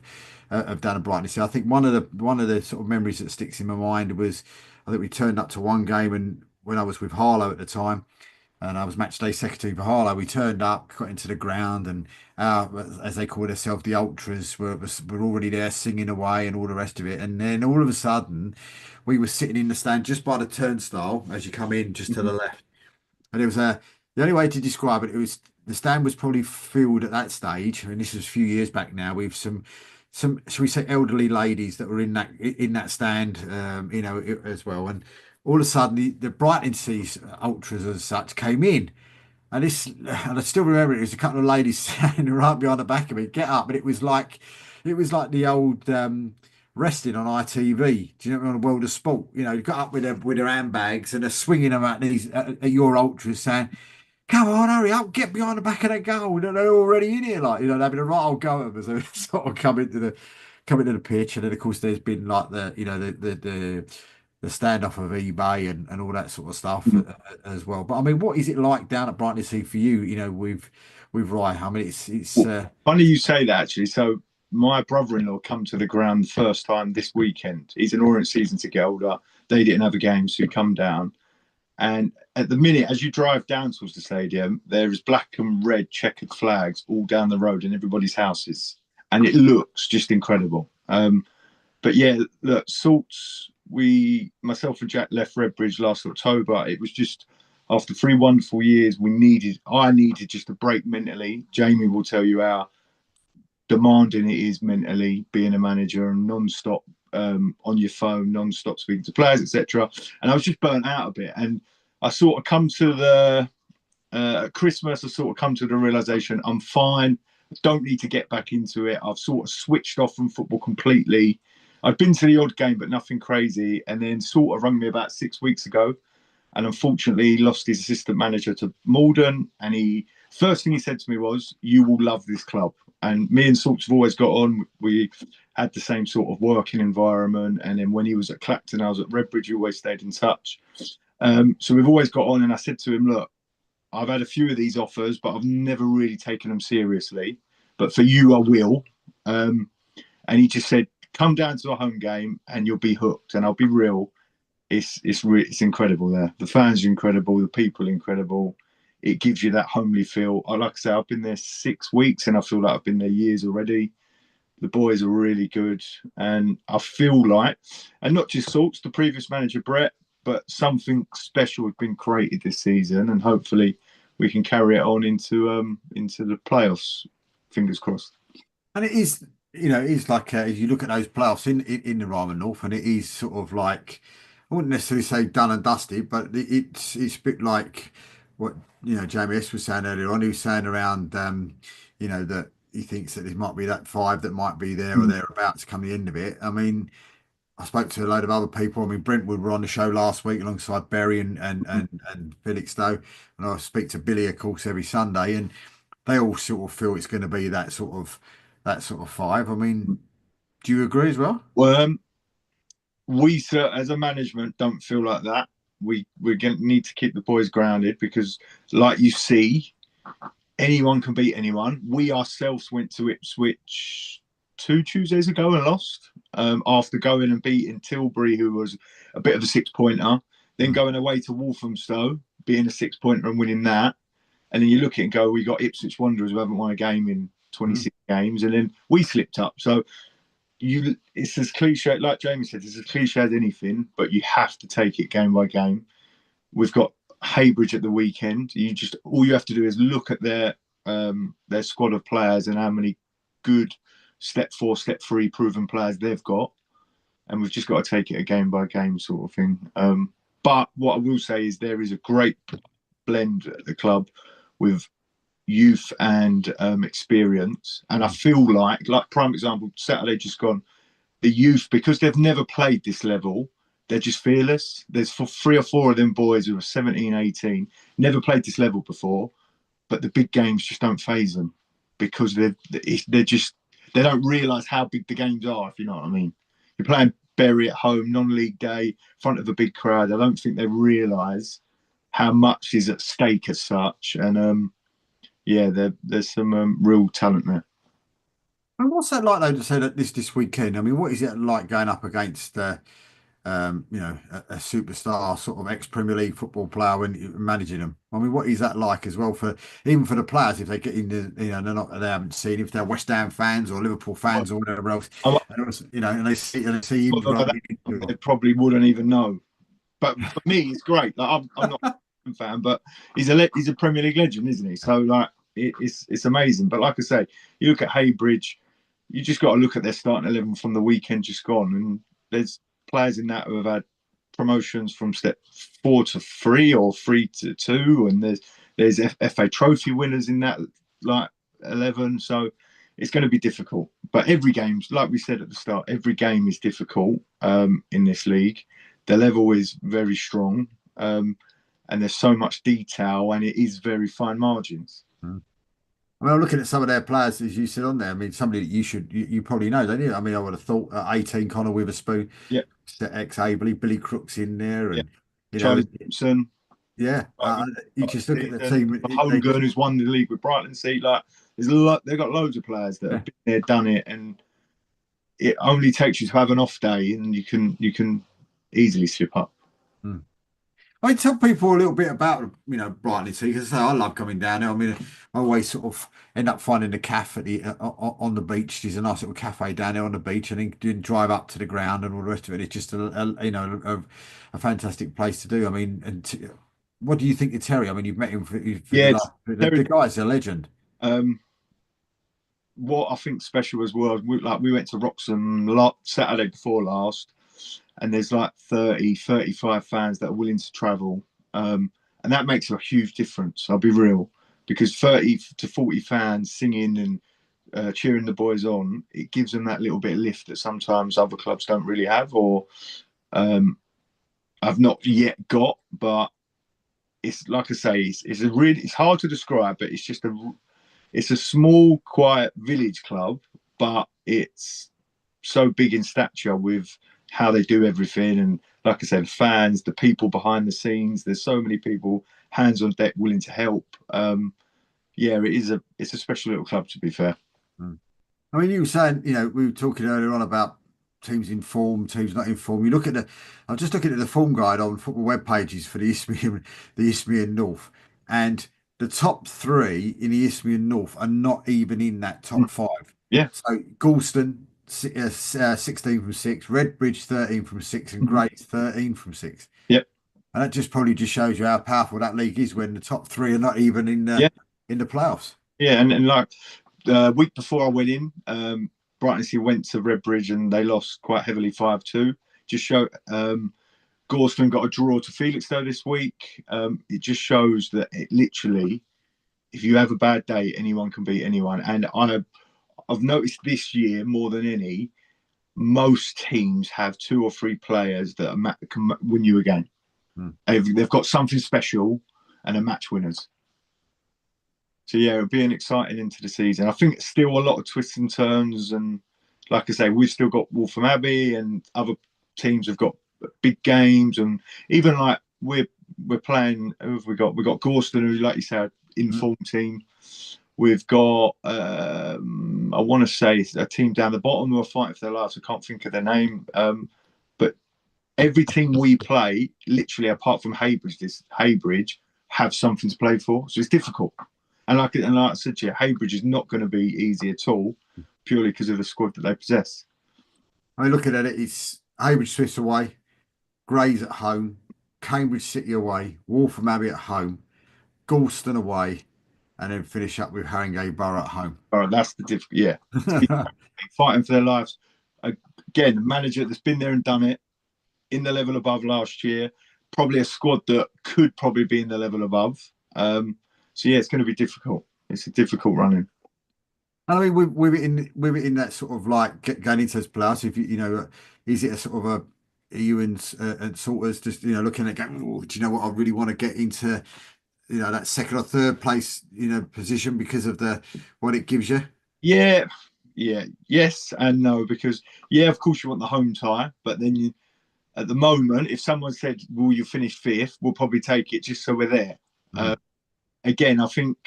down at Brighton. So I think one of the sort of memories that sticks in my mind was, I think we turned up to one game, and when I was with Harlow at the time, and I was match day secretary for Harlow, we turned up, got into the ground, and as they call themselves, the ultras were already there singing away and all the rest of it. And then all of a sudden, we were sitting in the stand just by the turnstile as you come in, just to the left, and there was the only way to describe it, it was the stand was probably filled at that stage, and this was a few years back now, with some shall we say elderly ladies that were in that stand, as well. And all of a sudden, the Brighton Seas ultras as such came in. And I still remember it was a couple of ladies standing right behind the back of me, get up, and it was like the old wrestling on ITV. Do you know, on the World of Sport? You know, you got up with their handbags and they're swinging them at your ultras, saying, "Come on, hurry up, get behind the back of that goal. They're already in here," like, having a right old go at them as they sort of come into the pitch. And then of course there's been like the standoff of eBay and all that sort of stuff as well. But I mean, what is it like down at Brighton Sea for you? You know, with Rye. I mean, it's funny you say that, actually. So my brother-in-law come to the ground the first time this weekend. He's an Orient season ticket holder. They didn't have a game, so he come down. And at the minute, as you drive down towards the stadium, there is black and red checkered flags all down the road in everybody's houses, and it looks just incredible. But yeah, look, Salts. Myself and Jack left Redbridge last October. It was just after 3 wonderful years. I needed just a break mentally. Jamie will tell you how demanding it is mentally being a manager and non-stop on your phone, non-stop speaking to players, etc. And I was just burnt out a bit. And I sort of come to at Christmas, I sort of come to the realization I'm fine. I don't need to get back into it. I've sort of switched off from football completely. I'd been to the odd game, but nothing crazy. And then sort of rung me about 6 weeks ago. And unfortunately, he lost his assistant manager to Malden. And first thing he said to me was, "You will love this club." And me and Salts have always got on. We had the same sort of working environment. And then when he was at Clacton, I was at Redbridge, we always stayed in touch. So we've always got on. And I said to him, "Look, I've had a few of these offers, but I've never really taken them seriously. But for you, I will." And he just said, "Come down to a home game and you'll be hooked." And I'll be real, it's incredible there. The fans are incredible, the people are incredible. It gives you that homely feel. Like I say, I've been there 6 weeks and I feel like I've been there years already. The boys are really good, and I feel like, and not just Salts, the previous manager Brett, but something special has been created this season, and hopefully we can carry it on into the playoffs. Fingers crossed. And it is. It's like you look at those playoffs in the Ryman North, and it is sort of like, I wouldn't necessarily say done and dusted, but it's a bit like what Jamie S was saying earlier on. He was saying around that he thinks that there might be that 5 that might be there or thereabouts come the end of it. I mean, I spoke to a load of other people. I mean, Brentwood were on the show last week alongside Berry and Felixstowe, and I speak to Billy, of course, every Sunday, and they all sort of feel it's going to be that sort of 5. I mean, do you agree as well? Well, we as a management don't feel like that. We're going to need to keep the boys grounded because, like you see, anyone can beat anyone. We ourselves went to Ipswich 2 Tuesdays ago and lost after going and beating Tilbury, who was a bit of a 6-pointer, then going away to Walthamstow, being a 6-pointer and winning that. And then you look at it and go, we got Ipswich Wanderers who haven't won a game in 26 games, and then we slipped up. So it's as cliche, like Jamie said, it's as cliche as anything, but you have to take it game by game. We've got Haybridge at the weekend. All you have to do is look at their squad of players and how many good step 4, step 3 proven players they've got, and we've just got to take it a game by game sort of thing. But what I will say is there is a great blend at the club with youth and experience, and I feel like prime example, Saturday just gone, the youth, because they've never played this level, they're just fearless. There's 3 or 4 of them boys who are 17, 18, never played this level before, but the big games just don't faze them because they don't realise how big the games are, if you know what I mean. You're playing Bury at home, non-league day, in front of a big crowd. I don't think they realise how much is at stake as such, and there's some real talent there. And what's that like, though, to say that this weekend? I mean, what is it like going up against, a superstar sort of ex-Premier League football player when you're managing them? I mean, what is that like as well even for the players if they get in they haven't seen, if they're West Ham fans or Liverpool fans or whatever else, and they see you. They probably wouldn't even know. But for me, it's great. Like, I'm not fan, but he's a Premier League legend, isn't he? So like it's amazing. But like I say, you look at Haybridge, you just got to look at their starting 11 from the weekend just gone, and there's players in that who have had promotions from step 4 to 3 or 3 to 2, and there's FA Trophy winners in that like 11. So it's going to be difficult. But every game's, like we said at the start, every game is difficult in this league. The level is very strong, and there's so much detail, and it is very fine margins. I mean, I'm looking at some of their players, as you said on there. I mean, somebody that you probably know, don't you? I mean, I would have thought at 18, Connor Witherspoon, Yeah, ex-Abley, Billy Crook's in there, and Charlie Simpson. Yeah, you just look at the team. Holmgren, who's won the league with Brighton. See, like there's a lot. They've got loads of players that have been there, done it, and it only takes you to have an off day, and you can easily slip up. I tell people a little bit about Brighton City, because I love coming down there. I mean, I always sort of end up finding the cafe on the beach. There's a nice little cafe down there on the beach, and then drive up to the ground and all the rest of it. It's just a fantastic place to do. I mean, what do you think of Terry? I mean, you've met him the guy's a legend. What I think special as well, we went to Wroxham Saturday before last, and there's like 35 fans that are willing to travel, and that makes a huge difference. I'll be real, because 30 to 40 fans singing and cheering the boys on, it gives them that little bit of lift that sometimes other clubs don't really have, or I've not yet got. But it's like I say, it's hard to describe, but it's a small, quiet village club, but it's so big in stature with how they do everything. And like I said, the fans, the people behind the scenes, there's so many people, hands on deck, willing to help. It's a special little club, to be fair. I mean, you were saying, we were talking earlier on about teams in form, teams not in form. I'm just looking at the form guide on football web pages for the Isthmian North, and the top 3 in the Isthmian North are not even in that top 5. Yeah. So Galston, 16 from 6, Redbridge 13 from 6, and Grays 13 from 6. Yep. And that just probably just shows you how powerful that league is when the top 3 are not even in the playoffs. Yeah, and like the week before I went in, Brighton City went to Redbridge and they lost quite heavily 5-2. Just show Gorston got a draw to Felixstowe this week. It just shows that it literally, if you have a bad day, anyone can beat anyone. And I've noticed this year more than any, most teams have 2 or 3 players that can win you a game. They've got something special and are match winners. So yeah, it'll be an exciting into the season. I think it's still a lot of twists and turns, and like I say, we've still got Waltham Abbey, and other teams have got big games, and even like we're playing. Who have we got? We've got Gorston, who, like you said, in-form team. We've got I want to say a team down the bottom who are fighting for their lives. I can't think of their name. But every team we play, literally apart from Haybridge, have something to play for. So it's difficult. And like I said to you, Haybridge is not going to be easy at all, purely because of the squad that they possess. I mean, looking at it, it's Haybridge Swifts away, Grays at home, Cambridge City away, Waltham Abbey at home, Galston away, and then finish up with Haringey Borough at home. All right, that's the difficult. Yeah, fighting for their lives. Again, a manager that's been there and done it, in the level above last year. Probably a squad that could probably be in the level above. So yeah, it's going to be difficult. It's a difficult running. I mean, we're in that sort of like going into those playoffs. If is it a sort of are you and Salters just looking at going, oh, do you know what, I really want to get into that second or third place position because of what it gives you? Yeah, yes and no, because of course you want the home tie, but then at the moment, if someone said, will you finish 5th, we'll probably take it just so we're there. Again, I think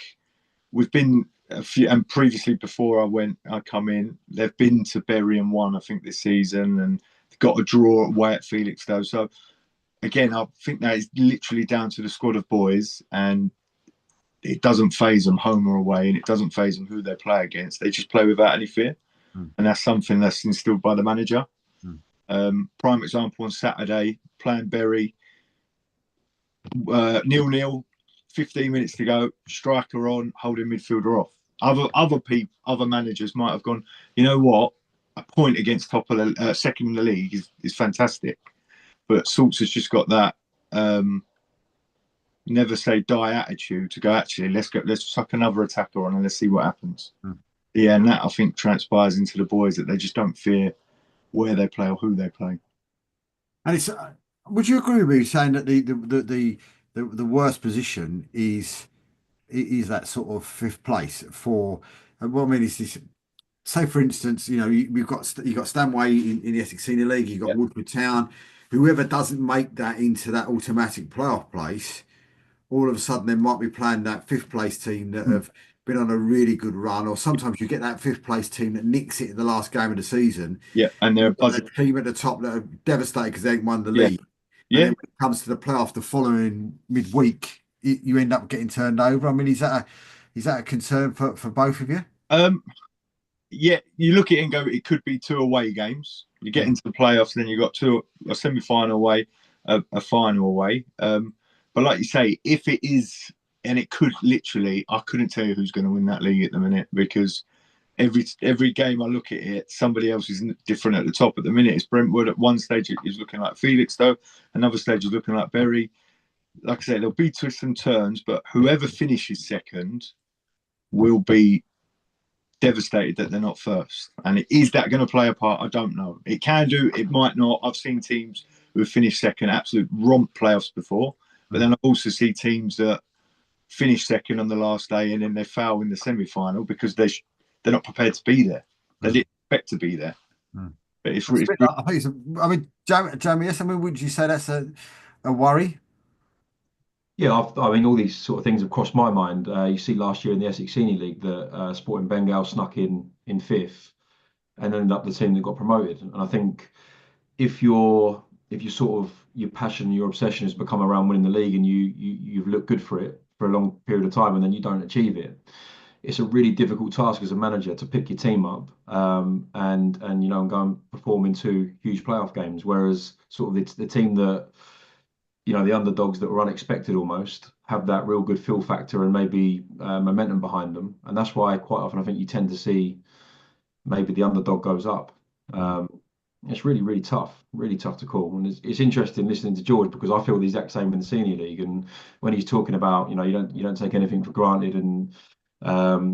we've been a few, and previously before I come in, they've been to Bury and won, I think, this season, and got a draw away at Felixstowe. So again, I think that is literally down to the squad of boys, and it doesn't phase them home or away, and it doesn't phase them who they play against. They just play without any fear, and that's something that's instilled by the manager. Prime example on Saturday, playing Bury. 0-0, 15 minutes to go, striker on, holding midfielder off. Other managers might have gone, you know what, a point against top of the second in the league is fantastic. But Salts has just got that never say die attitude to go, actually, let's suck another attacker on and let's see what happens. Yeah, and that I think transpires into the boys that they just don't fear where they play or who they play. And it's would you agree with me saying that the worst position is that sort of fifth place for what I mean is this, say for instance, you've got Stanway in the Essex Senior League, you've got Woodford Town, whoever doesn't make that into that automatic playoff place, all of a sudden they might be playing that fifth place team that have been on a really good run, or sometimes you get that fifth place team that nicks it in the last game of the season. Yeah, and they're a team at the top that are devastated because they ain't won the league. Yeah. And then when it comes to the playoff the following midweek, you end up getting turned over. I mean, is that a concern for both of you? Yeah, you look at it and go, it could be 2 away games. You get into the playoffs, then you've got a semi-final away, a final away. But like you say, if it is, and it could literally, I couldn't tell you who's going to win that league at the minute, because every game I look at it, somebody else is different at the top. At the minute, it's Brentwood. At one stage, it is looking like Felixstowe. Another stage is looking like Bury. Like I said, there'll be twists and turns, but whoever finishes second will be devastated that they're not first. And is that going to play a part? I don't know. It can do, it might not. I've seen teams who have finished second, absolute romp playoffs before, but then I also see teams that finish second on the last day and then they foul in the semi-final because they're not prepared to be there. They didn't expect to be there. But it's really, I mean, Jamie, yes, I mean, would you say that's a worry? Yeah, I mean, all these sort of things have crossed my mind. You see last year in the Essex Senior League that Sporting Bengal snuck in fifth and ended up the team that got promoted. And I think if your passion, your obsession has become around winning the league and you've looked good for it for a long period of time and then you don't achieve it, it's a really difficult task as a manager to pick your team up and go and perform in 2 huge playoff games. Whereas sort of the team that, the underdogs that were unexpected almost have that real good feel factor and maybe momentum behind them. And that's why quite often I think you tend to see maybe the underdog goes up. It's really, really tough to call. And it's interesting listening to George because I feel the exact same in the Senior League. And when he's talking about, you don't take anything for granted and,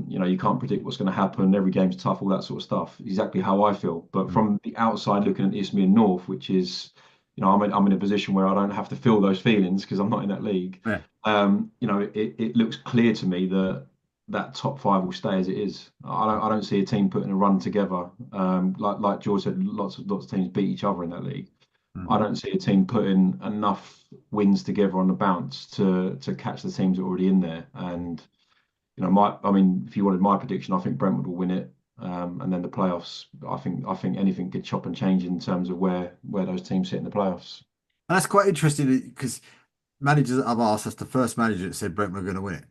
you can't predict what's going to happen. Every game's tough, all that sort of stuff. Exactly how I feel. But from the outside looking at Isthmian North, which is, I'm in a position where I don't have to feel those feelings because I'm not in that league. Yeah. It looks clear to me that top 5 will stay as it is. I don't see a team putting a run together. Like George said, lots of teams beat each other in that league. I don't see a team putting enough wins together on the bounce to catch the teams that are already in there. And if you wanted my prediction, I think Brentwood will win it. And then the playoffs, I think anything could chop and change in terms of where those teams sit in the playoffs. And that's quite interesting because managers that I've asked, that's the first manager that said Brentwood are going to win it.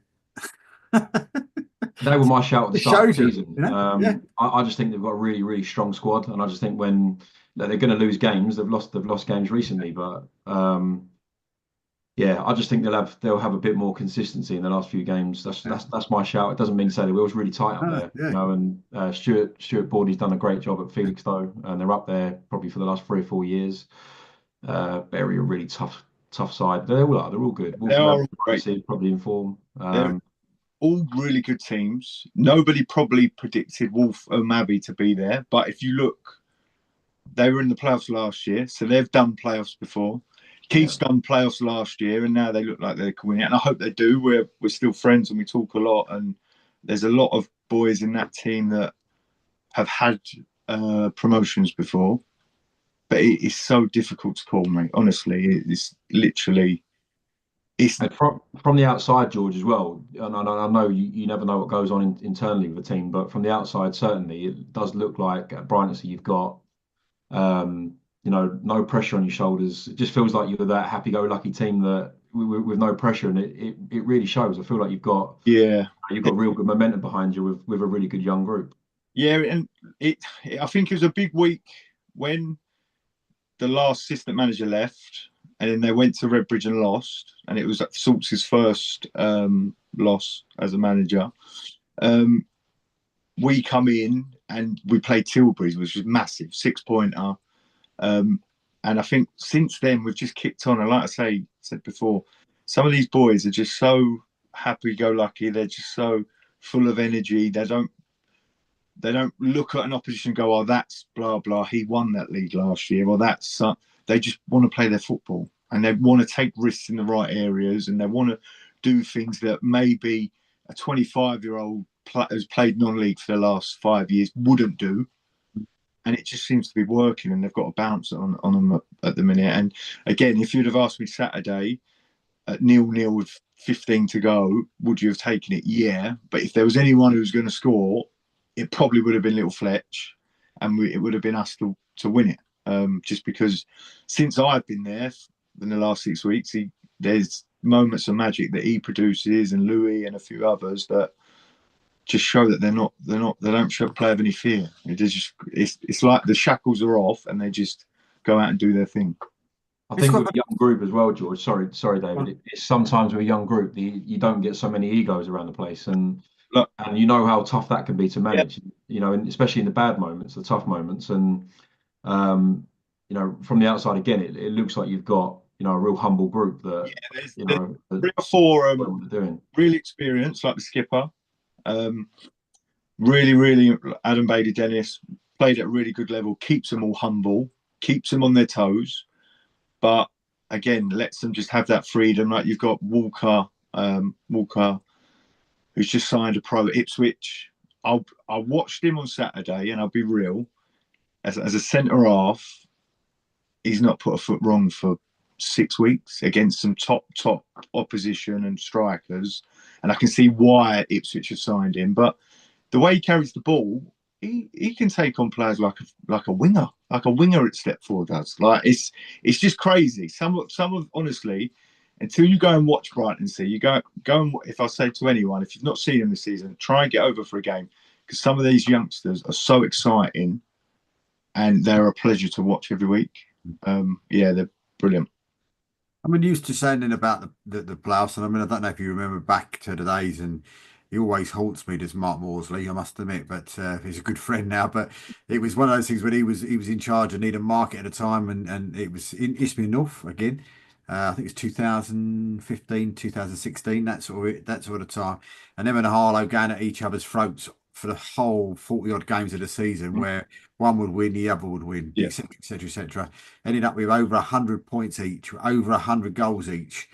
They were my shout at the start of the season. Yeah. I just think they've got a really, really strong squad, and I just think when they're going to lose games, they've lost games recently, but yeah, I just think they'll have a bit more consistency in the last few games. That's my shout. It doesn't mean to say the wheel's really tight up there, And Stuart Bordy's done a great job at Felixstowe, and they're up there probably for the last 3 or 4 years. Bury a really tough side. They're all good. They are all great. Probably in form. All really good teams. Nobody probably predicted Wolf O'Mabey to be there, but if you look, they were in the playoffs last year, so they've done playoffs before. Keith's done playoffs last year, and now they look like they can win it. And I hope they do. We're still friends, and we talk a lot. And there's a lot of boys in that team that have had promotions before, but it is so difficult to call, mate. Honestly, it's literally. And from the outside, George, as well. And I know you never know what goes on internally with a team, but from the outside, certainly, it does look like at Brightlingsea you've got. No pressure on your shoulders. It just feels like you're that happy-go-lucky team that with no pressure, and it really shows. I feel like you've got real good momentum behind you with a really good young group. Yeah, and I think it was a big week when the last assistant manager left, and then they went to Redbridge and lost, and it was Salts' first loss as a manager. We come in and we played Tilbury's, which was massive, 6-pointer. And I think since then we've just kicked on. And like I said before, some of these boys are just so happy-go-lucky. They're just so full of energy. They don't look at an opposition and go, "Oh, that's blah blah. He won that league last year," or that's. They just want to play their football, and they want to take risks in the right areas, and they want to do things that maybe a 25-year-old who's played non-league for the last 5 years wouldn't do. And it just seems to be working, and they've got a bounce on them at the minute. And again, if you'd have asked me Saturday at 0-0 with 15 to go, would you have taken it? Yeah. But if there was anyone who was going to score, it probably would have been Little Fletch, and it would have been us to win it. Just because since I've been there in the last 6 weeks, there's moments of magic that he produces, and Louis and a few others that just show that they don't play of any fear. It's like the shackles are off and they just go out and do their thing. I think with a young group as well, George. Sorry, David. It's sometimes with a young group, you don't get so many egos around the place, and you know how tough that can be to manage. Yep. You know, and especially in the bad moments, the tough moments, and you know, from the outside again, it looks like you've got a real humble group that there's 3 or 4 doing really experienced, like the skipper. Really, Adam Bailey-Dennis played at a really good level, keeps them all humble, keeps them on their toes, but again, lets them just have that freedom. Like you've got Walker, who's just signed a pro at Ipswich. I watched him on Saturday, and I'll be real, as a centre half, he's not put a foot wrong for 6 weeks against some top opposition and strikers, and I can see why Ipswich have signed him. But the way he carries the ball, he can take on players like a winger at step 4 does. Like it's just crazy. Some of honestly, until you go and watch Brighton, you go and, if I say to anyone, if you've not seen them this season, try and get over for a game, because some of these youngsters are so exciting, and they're a pleasure to watch every week. They're brilliant. I mean, used to saying about the playoffs, and I mean, I don't know if you remember back to the days, and he always haunts me, does Mark Morsley, I must admit, but he's a good friend now. But it was one of those things when he was in charge of Needham Market at the time, and it was in Isthmian North again. I think it was 2015, 2016, that sort of time. And them and Harlow going at each other's throats for the whole 40-odd games of the season, where one would win, the other would win, etc., etc., etc. Ended up with over 100 points each, over 100 goals each,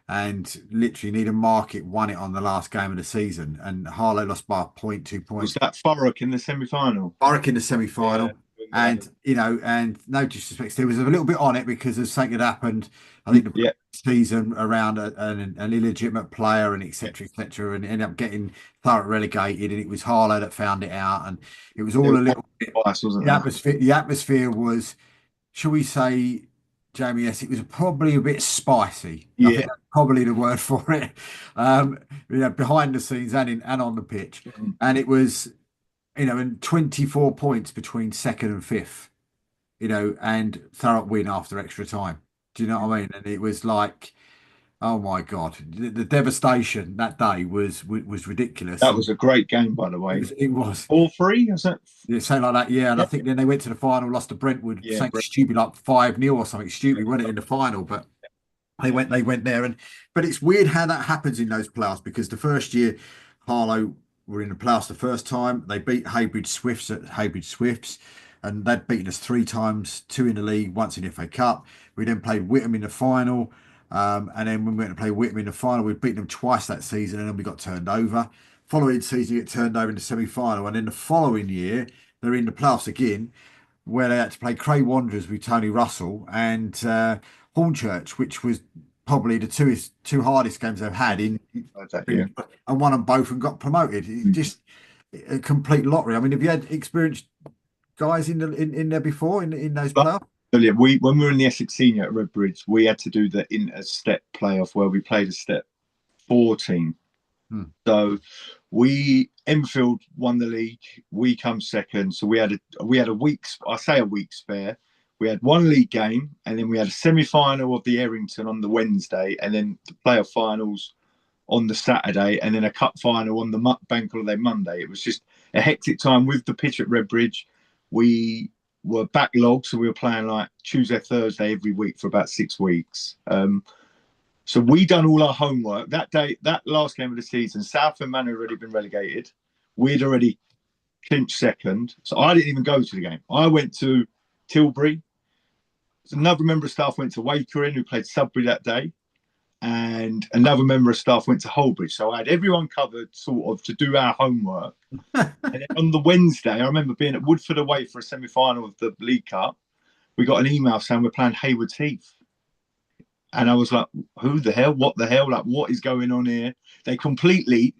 and literally Needham Market won it on the last game of the season, and Harlow lost by a point, 2 points. Was that Thurrock in the semi-final? Thurrock in the semi-final. And and no disrespect, there was a little bit on it because of something had happened. I think the season around an illegitimate player and etc., etc., and ended up getting Thurrock relegated, and it was Harlow that found it out, and it was all a little bit. The atmosphere was, shall we say, Jamie? Yes, it was probably a bit spicy. I think that's probably the word for it. Behind the scenes and on the pitch, and it was. And 24 points between 2nd and 5th, and Thurrock win after extra time. Do you know what I mean? And it was like, oh my God, the devastation that day was ridiculous. That was a great game, by the way. It was 4-3, is that? Yeah, something like that, yeah. And I think then they went to the final, lost to Brentwood, something stupid like 5-0 or something stupid, wasn't it, in the final? But they went there, but it's weird how that happens in those playoffs, because the first year Harlow were in the playoffs the first time. They beat Heybridge Swifts at Heybridge Swifts, and they'd beaten us 3 times, 2 in the league, once in the FA Cup. We then played Whittam in the final, and then when we went to play Whittam in the final, we'd beaten them twice that season, and then we got turned over. Following season, you get turned over in the semi-final, and then the following year, they're in the playoffs again, where they had to play Cray Wanderers with Tony Russell and Hornchurch, which was probably the two hardest games they've had and won them both and got promoted. Just a complete lottery. I mean, have you had experienced guys in there before in those playoffs? Brilliant. When we were in the Essex Senior at Redbridge, we had to do the inter-step playoff where we played a step 4 team. So Enfield won the league. We come second. So we had a week. I say a week spare. we had one league game, and then we had a semi-final of the Errington on the Wednesday, and then the playoff finals on the Saturday, and then a cup final on the bank holiday Monday. It was just a hectic time with the pitch at Redbridge. We were backlogged, so we were playing like Tuesday, Thursday every week for about 6 weeks. So we done all our homework that day. That last game of the season, Southend Man had already been relegated. We'd already clinched second, so I didn't even go to the game. I went to Tilbury. Another member of staff went to Wakering, who played Sudbury that day, and another member of staff went to Holbridge. So I had everyone covered, sort of, to do our homework. And then on the Wednesday, I remember being at Woodford away for a semi-final of the League Cup. We got an email saying we're playing Haywards Heath. And I was like, who the hell? What the hell? Like, what is going on here? They completely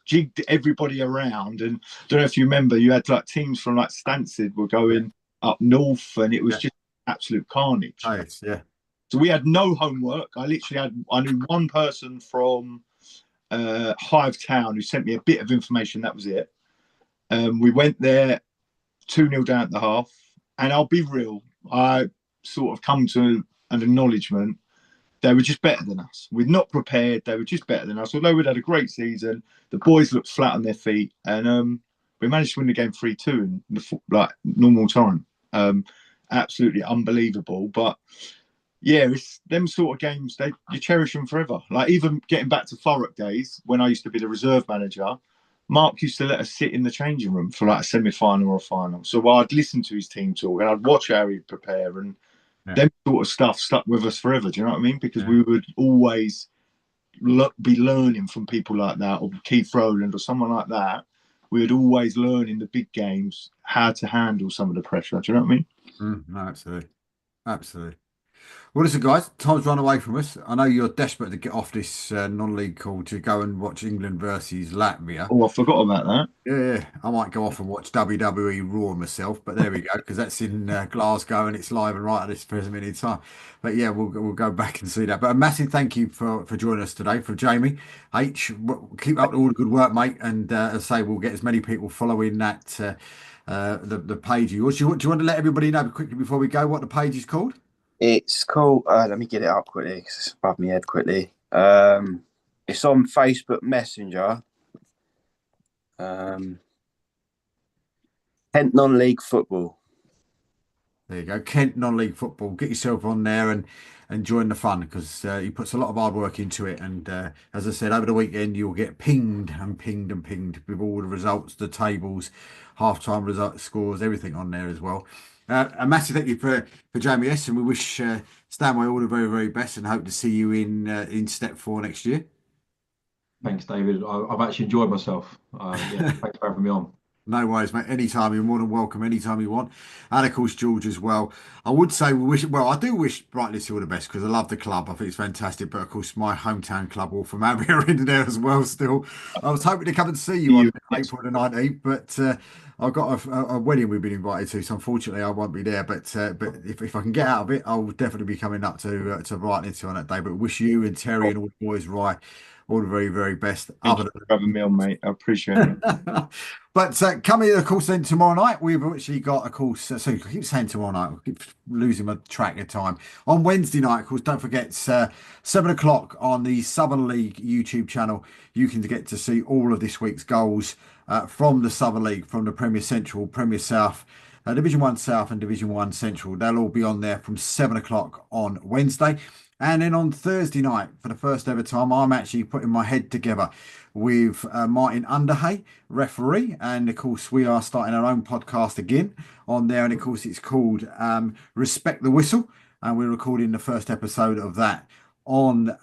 jigged everybody around. And I don't know if you remember, you had like teams from like Stansted were going up north, and it was just absolute carnage. Nice, yeah. So we had no homework. I knew one person from Hive Town who sent me a bit of information. That was it. We went there 2-0 down at the half. And I'll be real, I sort of come to an acknowledgement. They were just better than us. We're not prepared. They were just better than us. Although we'd had a great season, the boys looked flat on their feet, and we managed to win the game 3-2 in the normal time. Absolutely unbelievable. But yeah, it's them sort of games. You cherish them forever. Like, even getting back to Thurrock days when I used to be the reserve manager, Mark used to let us sit in the changing room for like a semi-final or a final. So I'd listen to his team talk and I'd watch how he'd prepare, and them sort of stuff stuck with us forever. Do you know what I mean? Because we would always be learning from people like that, or Keith Rowland or someone like that. We would always learn in the big games how to handle some of the pressure. Do you know what I mean? No, absolutely. Absolutely. Well, listen, guys, time's run away from us. I know you're desperate to get off this non-league call to go and watch England versus Latvia. Oh, I forgot about that. Yeah, I might go off and watch WWE Raw myself, but there we go, because that's in Glasgow and it's live and right at this present minute in time. But yeah, we'll go back and see that. But a massive thank you for joining us today, for Jamie H. Keep up all the good work, mate. And as I say, we'll get as many people following that the page of yours. Do you want to let everybody know quickly before we go what the page is called? It's called, let me get it up quickly because it's above my head quickly. It's on Facebook Messenger. Kent Non-League Football. There you go, Kent Non-League Football. Get yourself on there and join the fun, because he puts a lot of hard work into it. And as I said, over the weekend, you'll get pinged and pinged and pinged with all the results, the tables, half-time results, scores, everything on there as well. A massive thank you for Jamie S, and we wish Stanway all the very, very best, and hope to see you in Step 4 next year. Thanks, David. I've actually enjoyed myself. Thanks for having me on. No worries, mate. Anytime, you're more than welcome. Anytime you want. And of course, George as well. I would say I do wish Bright Little all the best, because I love the club. I think it's fantastic. But of course, my hometown club, Waltham Abbey, are in there as well still. I was hoping to come and see you on April the 19th, but I've got a wedding we've been invited to, so unfortunately I won't be there. But if I can get out of it, I'll definitely be coming up to Bright Little on that day. But wish you and Terry and all the boys right all the very, very best. Thank you for having me on, mate. I appreciate it. But coming, of course, then tomorrow night, we've actually got, of course, so I keep saying tomorrow night, I keep losing my track of time. On Wednesday night, of course, don't forget, 7 o'clock on the Southern League YouTube channel, you can get to see all of this week's goals from the Southern League, from the Premier Central, Premier South, Division 1 South and Division 1 Central. They'll all be on there from 7 o'clock on Wednesday. And then on Thursday night, for the first ever time, I'm actually putting my head together with Martin Underhay, referee. And of course, we are starting our own podcast again on there. And of course, it's called Respect the Whistle. And we're recording the first episode of that on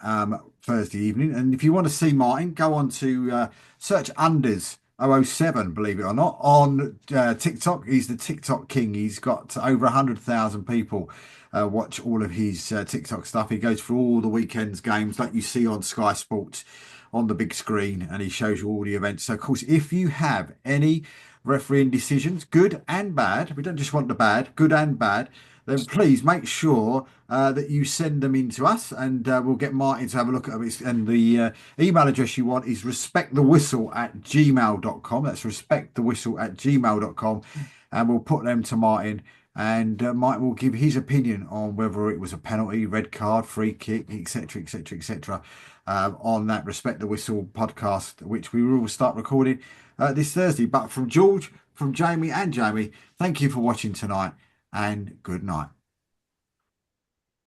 Thursday evening. And if you want to see Martin, go on to search Unders 007, believe it or not, on TikTok. He's the TikTok king. He's got over 100,000 people watch all of his TikTok stuff. He goes through all the weekend's games like you see on Sky Sports on the big screen, and he shows you all the events. So, of course, if you have any refereeing decisions, good and bad, we don't just want the bad, good and bad, then please make sure that you send them in to us, and we'll get Martin to have a look at them. And the email address you want is respectthewhistle@gmail.com. That's respectthewhistle@gmail.com. And we'll put them to Martin, and Mike will give his opinion on whether it was a penalty, red card, free kick, etc., etc., etc. On that Respect the Whistle podcast, which we will start recording this Thursday. But from George, from Jamie and Jamie, thank you for watching tonight, and good night.